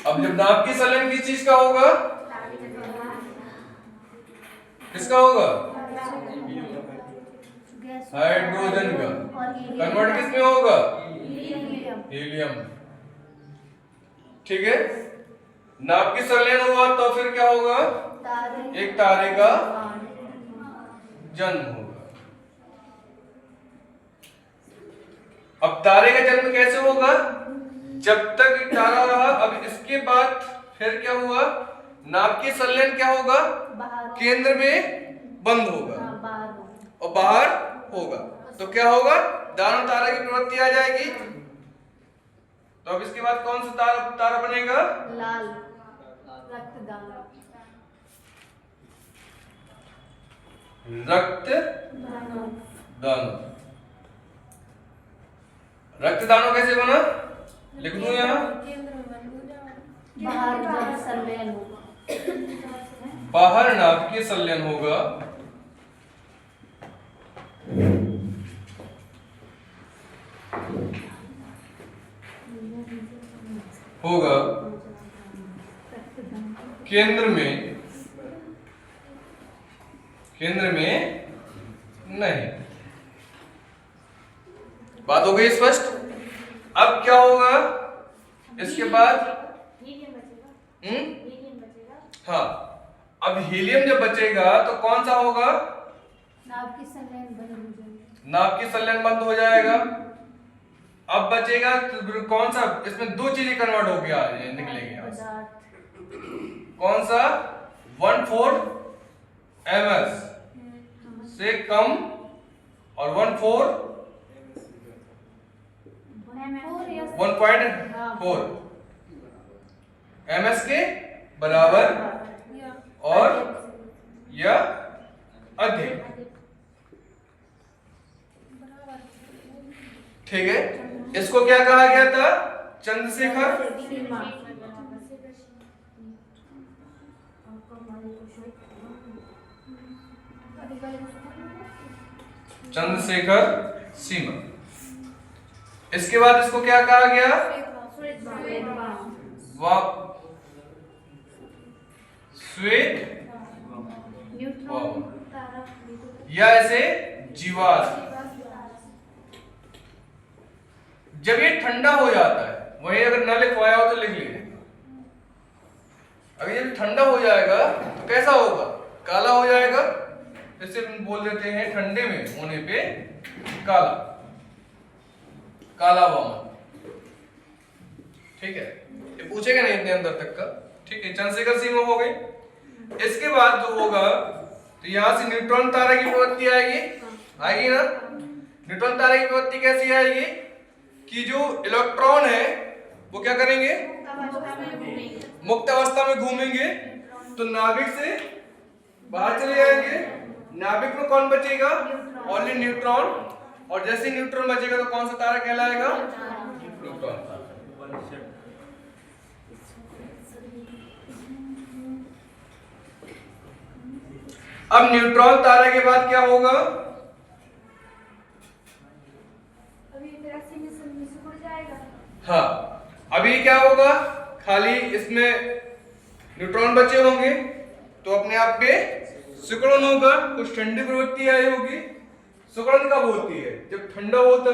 अब जब नाभिकीय संलयन किस चीज का होगा? किसका होगा? हाइड्रोजन का और कन्वर्ट किस में होगा? हीलियम। हीलियम। ठीक है, नाभिक की संलयन हुआ तो फिर क्या होगा? एक तारे का जन्म होगा। अब तारे का जन्म कैसे होगा? जब तक एक तारा रहा, अब इसके बाद फिर क्या हुआ? नाभिक की संलयन क्या होगा? केंद्र में बंद होगा और बाहर होगा। तो क्या होगा? दानव तारा की प्रवृत्ति आ जाएगी। तो अब इसके बाद कौन सा तारा बनेगा? लाल रक्तदान। रक्तदानव कैसे बना? लिख दूं यहाँ? बाहर जब संलयन होगा, बाहर नाभिकीय संलयन होगा केंद्र में नहीं। बात हो गई स्पष्ट? अब क्या होगा इसके बाद? हाँ, अब हीलियम जब बचेगा तो कौन सा होगा? नाभिकीय संलयन बंद हो जाएगा। नाभिकीय संलयन बंद हो जाएगा। अब बचेगा तो कौन सा? इसमें दो चीजें कन्वर्ट हो गया निकलेगी। कौन सा? 1/4 ms से कम और 1/4 1.4 ms के बराबर और या अधिक। ठीक है, इसको क्या कहा गया था? चंद्रशेखर सीमा। इसके बाद इसको क्या कहा गया? श्वेत या ऐसे जीवाश्म। जब ये ठंडा हो जाता है, वही अगर न लिखवाया हो तो लिख लीजिए। अगर ये ठंडा हो जाएगा तो कैसा होगा? काला हो जाएगा। इसे बोल देते हैं ठंडे में होने पे काला, काला वामन। ठीक है, ये पूछेगा नहीं इतने अंदर तक का। ठीक है, चंद्रशेखर सीमा हो गई। इसके बाद जो होगा तो यहां से न्यूट्रॉन तारा की प्रवृत्ति आएगी ना? न्यूट्रॉन तारा की प्रवृत्ति कैसी आएगी कि जो इलेक्ट्रॉन है वो क्या करेंगे? मुक्त अवस्था में घूमेंगे तो नाभिक से बाहर चले जाएंगे। नाभिक में कौन बचेगा? Only neutron. और जैसे न्यूट्रॉन बचेगा तो कौन सा तारा कहलाएगा? न्यूट्रॉन। अब न्यूट्रॉन तारा के बाद क्या होगा? हाँ, अभी क्या होगा? खाली इसमें न्यूट्रॉन बचे होंगे तो अपने आप पे सिकुड़न होगा। कुछ ठंडी प्रवृत्ति आई होगी। सिकुड़न कब होती है? जब ठंडा होता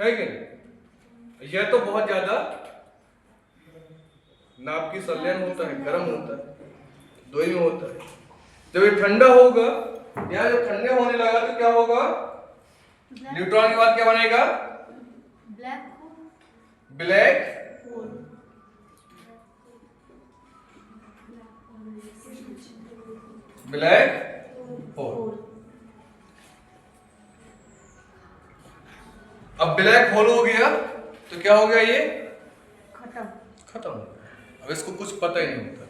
है कि नहीं? यह तो बहुत ज्यादा नाभिकीय संलयन होता है, गर्म होता है, दोई में होता है। जब ये ठंडा होगा, यहाँ जब ठंडे होने लगा तो क्या होगा? न्यूट्रॉन के बाद क्या बनेगा? Black hole. अब ब्लैक होल हो गया तो क्या हो गया? ये खत्म हो गया। अब इसको कुछ पता ही नहीं होता।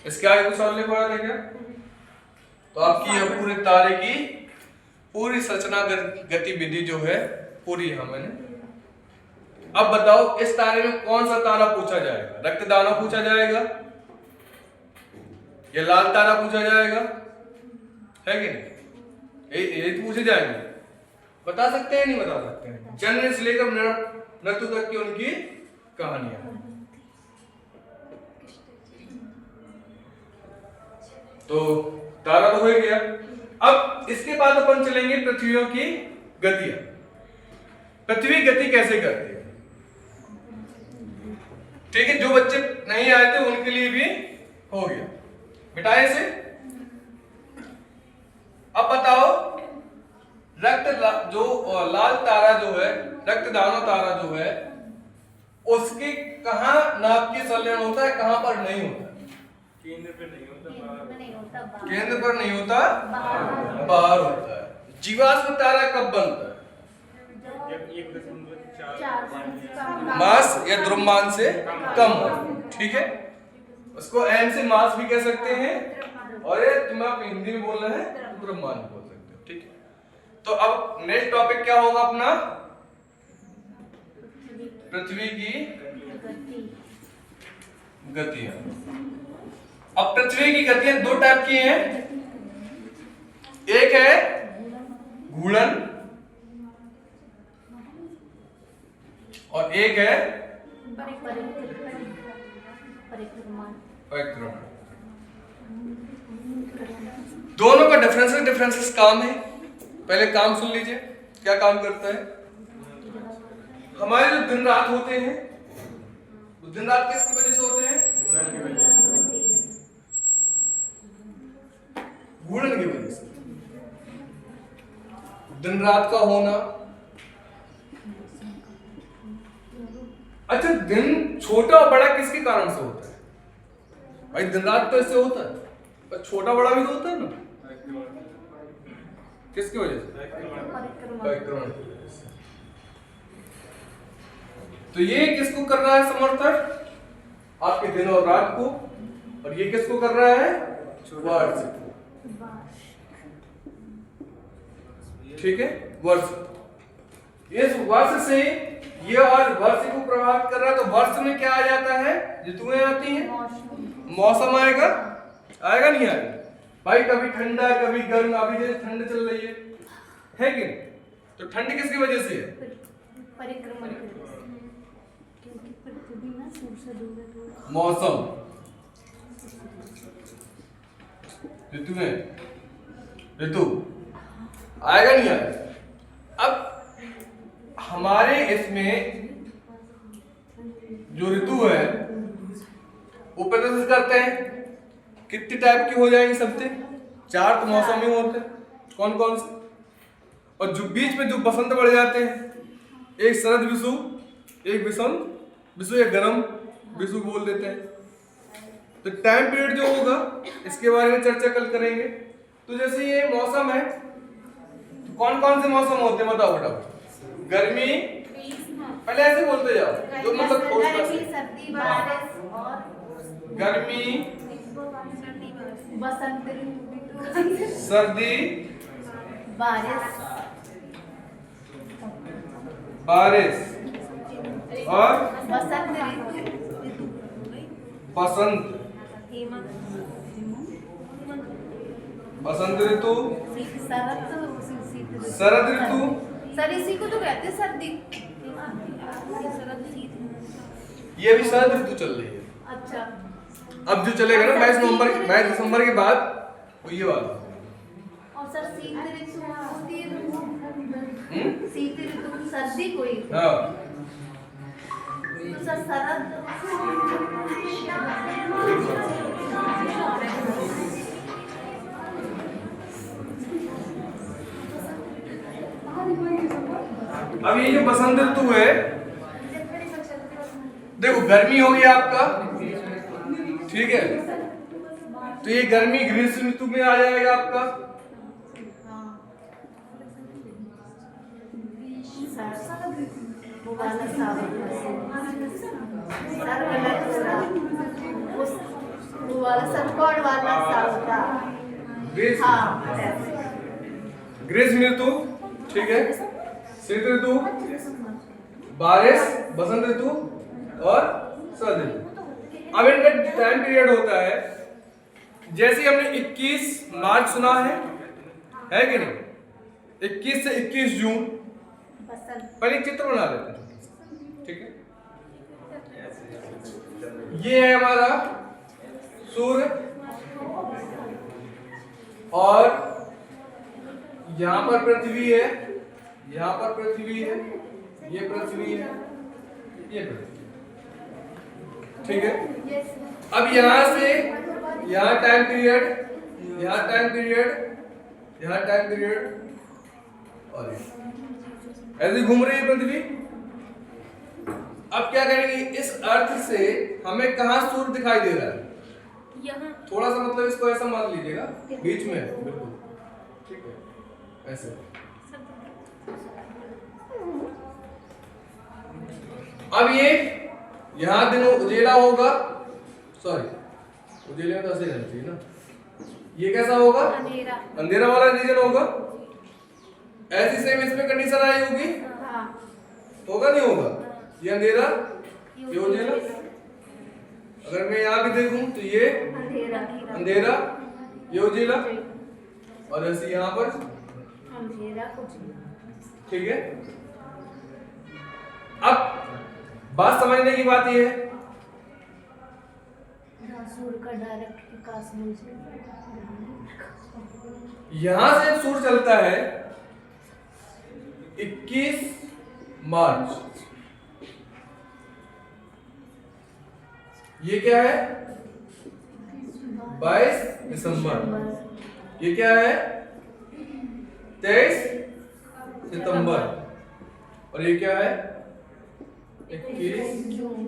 इसके आगे कुछ और लिखवा था क्या? तो आपकी यह पूरे तारे की पूरी संरचना गतिविधि जो है पूरी यहां मैंने। अब बताओ इस तारे में कौन सा तारा पूछा जाएगा? रक्तदानव पूछा जाएगा या लाल तारा पूछा जाएगा? है कि नहीं? ये पूछे जाएंगे। बता सकते हैं नहीं बता सकते हैं? जन्म से लेकर मृत्यु तक की उनकी कहानियां। तो तारा तो हो गया। अब इसके बाद अपन चलेंगे पृथ्वियों की गतियां। पृथ्वी गति कैसे करती है, ठीक है। जो बच्चे नहीं आए थे उनके लिए भी हो गया, मिटाए इसे। अब बताओ जो लाल तारा जो है, रक्तदानो तारा जो है, उसके कहां नाभ के संलयन होता है, कहां पर नहीं होता? केंद्र पे नहीं होता, केंद्र पर नहीं होता, बाहर होता है। जीवाश्म तारा कब बनता है? जब 1.4 मास या द्रव्यमान से कम हो, ठीक है। उसको m से मास भी कह सकते हैं, और ये तुम्हें आप हिंदी में बोलना है द्रव्यमान बोल सकते हो, ठीक है। तो अब नेक्स्ट टॉपिक क्या होगा अपना? पृथ्वी की गतियां। अब पृथ्वी की गतियां दो टाइप की हैं, एक है घूर्णन और एक है परिक्रमण। दोनों का डिफरेंसेस काम है। पहले काम सुन लीजिए, क्या काम करता है। हमारे जो दिन रात होते हैं, वो दिन रात किसकी वजह से होते हैं? घूर्णन की वजह से। दिन रात का होना। अच्छा, दिन छोटा और बड़ा किसके कारण से होता है? भाई दिन रात तो इससे होता है, पर छोटा बड़ा भी तो होता है ना। किसकी वजह से? परिक्रमण की वजह से। तो ये किसको कर रहा है समर्थन? आपके दिन और रात को। और ये किसको कर रहा है? वर्ष, ठीक है, वर्ष। इस वर्ष से ये और वर्ष को प्रभावित कर रहा है, तो वर्ष में क्या आ जाता है? ऋतुएं आती हैं, मौसम आएगा, आएगा नहीं आएगा? भाई कभी ठंडा कभी गर्म, अभी जैसे ठंड चल रही है कि नहीं? तो ठंड किसकी वजह से है? परिक्रमण की वजह से, क्योंकि पृथ्वी ना सूर्य से दूर है थोड़ा। मौसम, ऋतु में, ऋतु आएगा नहीं आएगा? अब हमारे इसमें जो ऋतु है वो प्रदर्शित करते हैं कितने टाइप की हो जाएंगे सबसे? 4 तो मौसम में होते हैं। कौन कौन से? और जो बीच में जो बसंत बढ़ जाते हैं, एक शरद विषु, एक बसंत विषु या गर्म विषु बोल देते हैं। तो टाइम पीरियड जो होगा इसके बारे में चर्चा कल करेंगे। तो जैसे ये मौसम है, तो कौन कौन से मौसम होते हैं बताओ बेटा? गर्मी, पहले ऐसे बोलते जाओ जो मतलब सर्दी, बारिश और गर्मी, बसंत ऋतु, सर्दी, बारिश, और बसंत ऋतु, बसंत, बसंत ऋतु, शरद ऋतु, सर इसी को तो कहते हैं सर्दी। ये भी शरद ऋतु चल रही है। अच्छा, अब जो चलेगा ना 22 दिसंबर के बाद, वो ये वाला। और सर शीत ऋतु होती है, शीत ऋतु सर्दी कोई, हाँ, तो सर शरद, अब ये जो बसंत ऋतु है, देखो गर्मी हो गया आपका, ठीक है। तो ये गर्मी ग्रीष्म ऋतु में आ जाएगा आपका। वो वाला सावन, सर वाला पूरा, वो वाला सरकोड वाला सावता, हाँ ग्रीष्म ऋतु, ठीक है, शीत ऋतु, बारिश, बसंत ऋतु और शरद ऋतु। अब इनका टाइम पीरियड होता है, जैसे हमने 21 मार्च सुना है कि नहीं? 21 से 21 जून, पहले एक चित्र बना लेते हैं, ठीक है। ये है हमारा सूर्य और यहाँ पर पृथ्वी है, यहाँ पर पृथ्वी है, ये पृथ्वी है, ये पृथ्वी, ठीक है। अब यहाँ से यहाँ टाइम पीरियड, यहाँ टाइम पीरियड, यहाँ टाइम पीरियड, और ऐसे घूम रही है पृथ्वी। अब क्या करेंगे, इस अर्थ से हमें कहाँ सूर्य दिखाई दे रहा है? यहाँ थोड़ा सा मतलब इसको ऐसा मान लीजिएगा, बीच में है, बिल्कुल ठीक है, ऐसे। अब ये यहाँ दिन उजेला होगा, सॉरी उजेले में तो ऐसे रहना चाहिए ना, ये कैसा होगा? अंधेरा। अंधेरा वाला रीजन होगा। ऐसी सेम इसमें कंडीशन आई होगी, हाँ होगा नहीं होगा? ये अंधेरा, ये उजेला। अगर मैं यहाँ भी देखूं तो ये अंधेरा अंधेरा, ये उजेला, और ऐसे यहाँ पर, अंधेरा कुछ नहीं। ठीक है। अब बात समझने की बात ये है, सूर्य का डायरेक्ट विकास नहीं से यहां से सूर्य चलता है 21 मार्च, ये क्या है? 22 दिसंबर, ये क्या है? 23 सितंबर, और ये क्या है? 21 जून।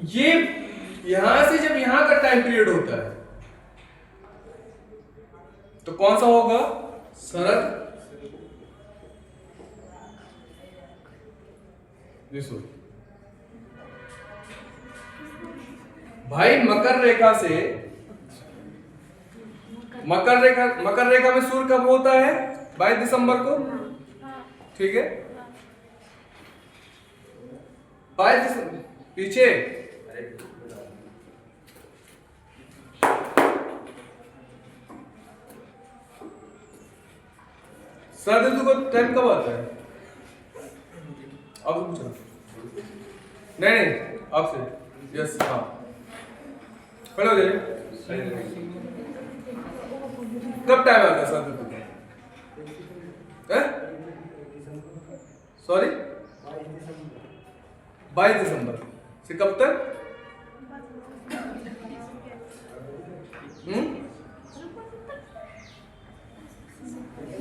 ये यहां से जब यहां का टाइम पीरियड होता है तो कौन सा होगा? शरद ऋतु। भाई मकर रेखा से, मकर रेखा में सूर्य कब होता है? 22 दिसंबर को, ठीक है। 22 दिसंबर पीछे शरद ऋतु का टाइम कब आता है? आपसे पूछना, नहीं आपसे, यस हाँ, खड़े हो जाइए। कब टाइम आता है शरद ऋतु का? सॉरी 22 दिसंबर से कब तक?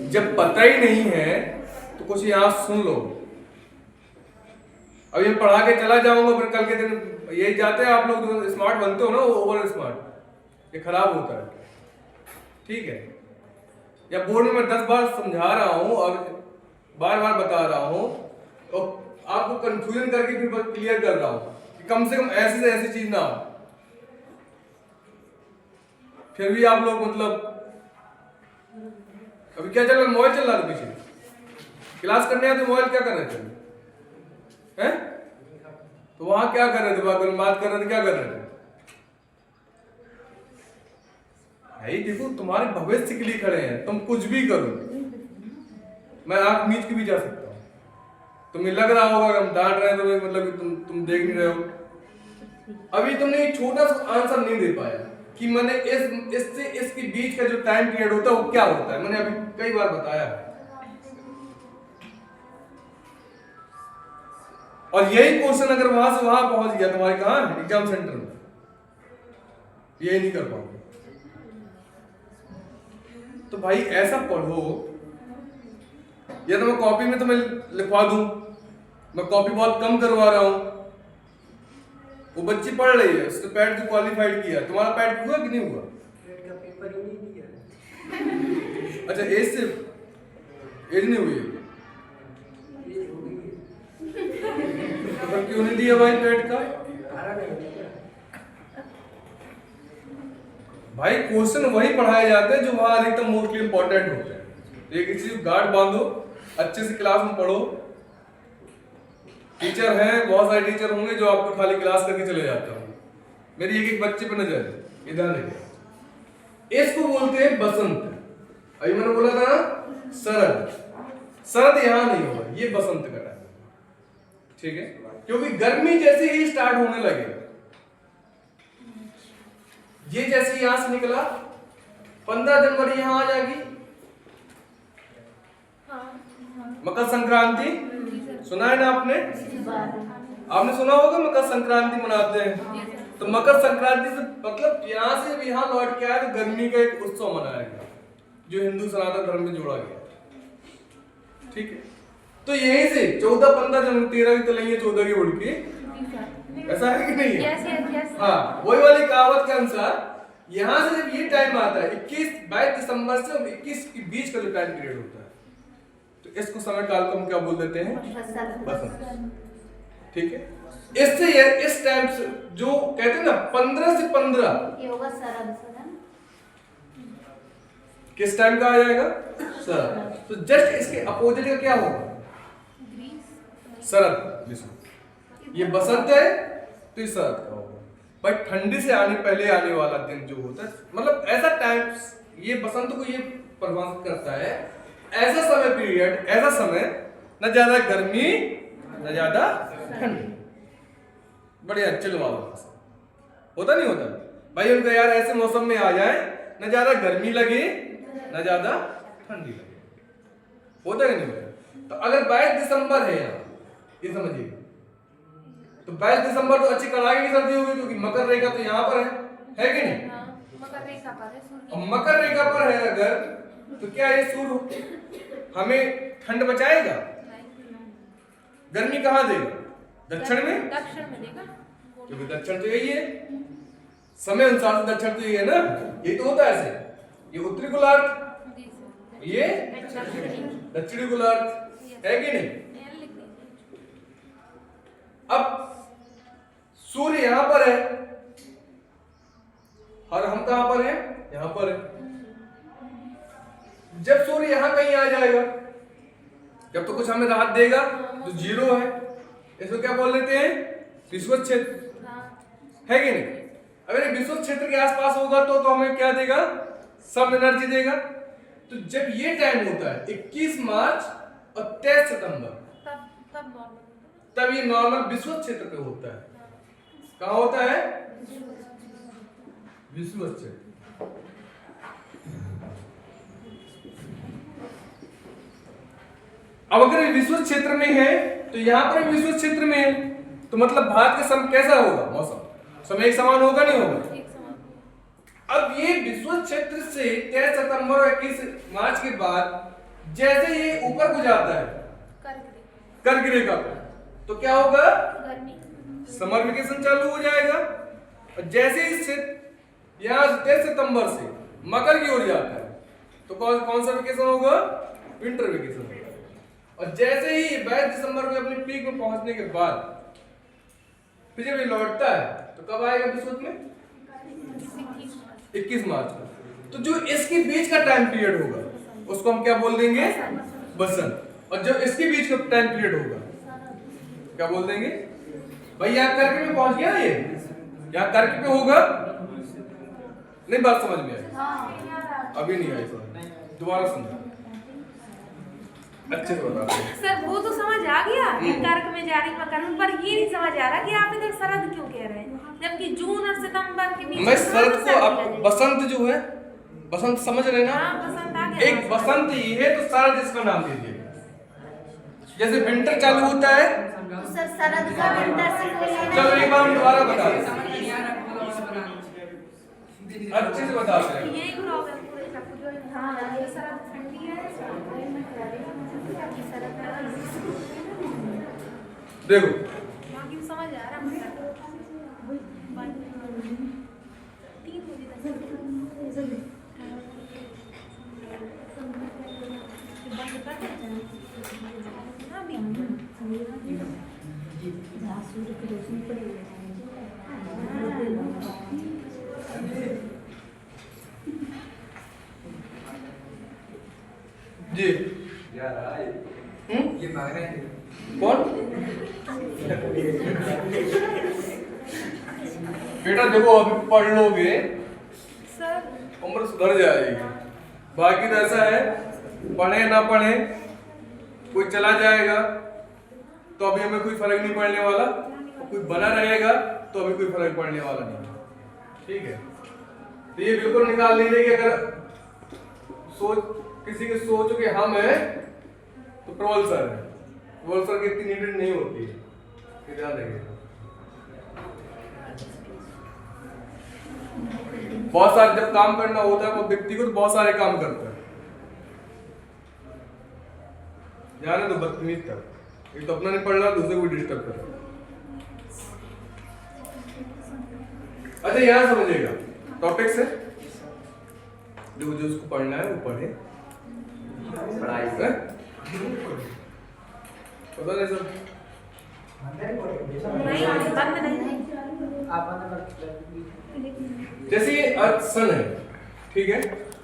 जब पता ही नहीं है तो कुछ यहां सुन लो। अब ये पढ़ा के चला जाऊंगा, फिर कल के दिन यही जाते हैं आप लोग जो स्मार्ट बनते हो ना, वो ओवर स्मार्ट, ये खराब होता है, ठीक है। या बोर्ड में मैं 10 बार समझा रहा हूं और बार बार बता रहा हूं और आपको कंफ्यूजन करके फिर क्लियर कर रहा हूं कि कम से कम ऐसी से ऐसी चीज ना हो, फिर भी आप लोग मतलब अभी क्या चल रहा है? मोबाइल चल रहा था पीछे, क्लास करने आते मोबाइल क्या कर रहे थे? हैं? तो वहां क्या कर रहे थे? बात कर रहे थे, क्या कर रहे थे? भाई देखो तुम्हारे भविष्य के लिए खड़े हैं, तुम कुछ भी करो, मैं आंख मीच के भी जा सकता हूं। तुम्हें लग रहा होगा कि हम डांट रहे हैं, तो मतलब तुम देख नहीं रहे हो। अभी तुमने एक छोटा सा आंसर नहीं दे पाया कि मैंने इससे इसके बीच का जो टाइम पीरियड होता है वो क्या होता है। मैंने अभी कई बार बताया, और यही क्वेश्चन अगर वहां से वहां पहुंच गया तुम्हारे कहां एग्जाम सेंटर में, यही नहीं कर पाओगे। तो भाई ऐसा पढ़ो, या तो मैं कॉपी में तुम्हें लिखवा दूं, मैं कॉपी बहुत कम करवा रहा हूं, वो बच्ची पढ़ रही है, उसने पैट क्वालिफाइड किया, तुम्हारा पैट हुआ कि नहीं हुआ? का पेपर ही नहीं दिया। अच्छा एज से एज नहीं हुई है तो फिर क्यों नहीं दिया भाई पैट का? भाई क्वेश्चन वही पढ़ाए जाते हैं जो वहां एकदम मोस्टली इंपॉर्टेंट होते हैं। एक चीज गार्ड बांधो, अच्छे से क्लास में पढ़ो। टीचर हैं, बहुत सारे टीचर होंगे जो आपको खाली क्लास करके चले जाते होंगे। मेरी एक एक बच्चे पे नजर है, इधर नहीं। इसको बोलते हैं बसंत। अभी मैंने बोला था शरद, शरद यहां नहीं होगा, ये बसंत का टाइम, ठीक है, क्योंकि गर्मी जैसे ही स्टार्ट होने लगेगा, ये जैसे यहां से निकला 15 जनवरी यहाँ आ जाएगी। मकर संक्रांति सुना है ना आपने? आपने सुना होगा मकर संक्रांति मनाते हैं। तो मकर संक्रांति से मतलब यहाँ से यहाँ लौट के आए तो गर्मी का एक उत्सव मनाया गया जो हिंदू सनातन धर्म में जोड़ा गया। ठीक है, तो यही से 14, 15 जनवरी 13 की तो लेंगे 14 की उड़ के, ऐसा है कि नहीं है? हाँ, वही वाली कहावत के अनुसार यहाँ से जब ये टाइम आता है 22 दिसंबर से 21 के बीच का जो टाइम पीरियड होता है तो इसको समय काल को हम क्या बोल देते हैं? बसंत। ठीक है, इससे इस टाइम से जो कहते हैं ना 15 से 15 ये होगा शरद। किस टाइम का आ जाएगा? शरद। तो जस्ट इसके अपोजिट का क्या होगा? शरद। ये बसंत है तो ये शरद का होगा। भाई ठंडी से पहले आने वाला दिन जो होता है मतलब ऐसा टाइम, ये बसंत को ये परिभाषित करता है ऐसा समय पीरियड, ऐसा समय न ज्यादा गर्मी न ज्यादा ठंडी, बढ़िया चिल वाला होता नहीं होता भाई उनका यार ऐसे मौसम में आ जाए न ज्यादा गर्मी लगे न ज्यादा ठंडी लगे, होता है नहीं होता? तो अगर 22 दिसंबर है यहाँ, ये समझिए, तो 22 दिसंबर तो अच्छी कड़ाके की सर्दी होगी क्योंकि मकर रेखा तो यहाँ पर है कि नहीं? मकर रेखा पर है। और मकर रेखा पर है अगर तो क्या ये सूर्य हमें ठंड बचाएगा? गर्मी कहाँ देगा? दक्षिण में? दक्षिण में देगा क्योंकि दक्षिण तो यही है, समय अनुसार से दक्षिण तो यही है ना, ये तो होता है ऐसे, ये उत्तरी गोलार्ध, ये दक्षिणी गोलार्ध, है कि नहीं? अब सूर्य यहां पर है और हम कहां पर हैं? यहां पर है। जब सूर्य यहां कहीं आ जाएगा, जब तो कुछ हमें राहत देगा तो 0 है, इसको क्या बोल लेते हैं? विषुवत क्षेत्र, है कि नहीं? अगर ये विषुवत क्षेत्र के आसपास होगा तो हमें क्या देगा? सब एनर्जी देगा। तो जब ये टाइम होता है 21 मार्च और 23 सितंबर, तब ये नॉर्मल विषुवत क्षेत्र पे होता है। कहाँ होता है? विषुवत क्षेत्र। अब अगर ये विषुवत क्षेत्र में है तो यहाँ पर विषुवत क्षेत्र में है तो मतलब भारत का समय कैसा होगा? मौसम समय एक समान होगा नहीं होगा? अब ये विषुवत क्षेत्र से 23 सितंबर और 21 मार्च के बाद जैसे ये ऊपर को जाता है कर्क रेखा पर, तो क्या होगा? समर वेकेशन चालू हो जाएगा। और जैसे ही यहाँ 23 सितंबर से मकर की ओर जाता है तो कौन सा वेकेशन होगा? विंटर वेकेशन होगा। और जैसे ही 22 दिसंबर को अपने पीक में पहुंचने के बाद फिर जब ये लौटता है तो कब आएगा विषुवत में? 21 मार्च को। तो जो इसके बीच का टाइम पीरियड होगा उसको हम क्या बोल देंगे? बसंत। और जो इसके बीच का टाइम पीरियड होगा क्या बोल देंगे? भाई यहाँ कर्क में पहुंच गया, ये यहाँ कर्क पे होगा नहीं? बात समझ में आई? अभी नहीं आई समझ, दोबारा समझ अच्छे से बता। सर वो तो समझ आ गया कर्क में जा रही मकर में, पर ये नहीं समझ आ रहा कि आप इधर शरद क्यों कह रहे हैं जबकि जून और सितंबर के बीच मैं शरद को अब बसंत जो है, बसंत समझ रहे ना? बसंत आ गया। एक बसंत ये है तो शरद इसका नाम दीजिए। जैसे विंटर चालू होता है तो सर शरद का विंटर से कोई लेना चलो एक बार हम दोबारा बता दें, दें। अच्छे से बता रहे हैं। यही प्रॉब्लम पूरे सब जो है। हाँ, ये शरद ठंडी है, देखो बाकी समझ आ रहा मुझे। 3 बजे तक जी ये भाग रहे हैं। कौन? बेटा देखो अभी पढ़ लोगे सर उम्र सुधर जाएगी। बाकी तो ऐसा है पढ़े ना पढ़े कोई चला जाएगा तो अभी हमें कोई फर्क नहीं पड़ने वाला, और कोई बना रहेगा तो अभी कोई फर्क पड़ने वाला नहीं। ठीक है, तो ये बिल्कुल निकाल लीजिए कि अगर सोच किसी की सोच के हम है तो प्रबल सर है, प्रबल सर की इतनी नीडेड नहीं होती है, ये ध्यान रखिएगा। बहुत सारे जब काम करना होता है वो व्यक्ति को तो बहुत सारे काम करता है, जाने तो बदतमीज तक, एक तो अपना नहीं पढ़ रहा दूसरे को भी डिस्टर्ब कर रहा। अच्छा यहां समझिएगा टॉपिक से जो उसको पढ़ना है वो पढ़े, पढ़ाई है? पता नहीं सर नहीं बंद नहीं। आप जैसे ये अर्थ सन है, ठीक है,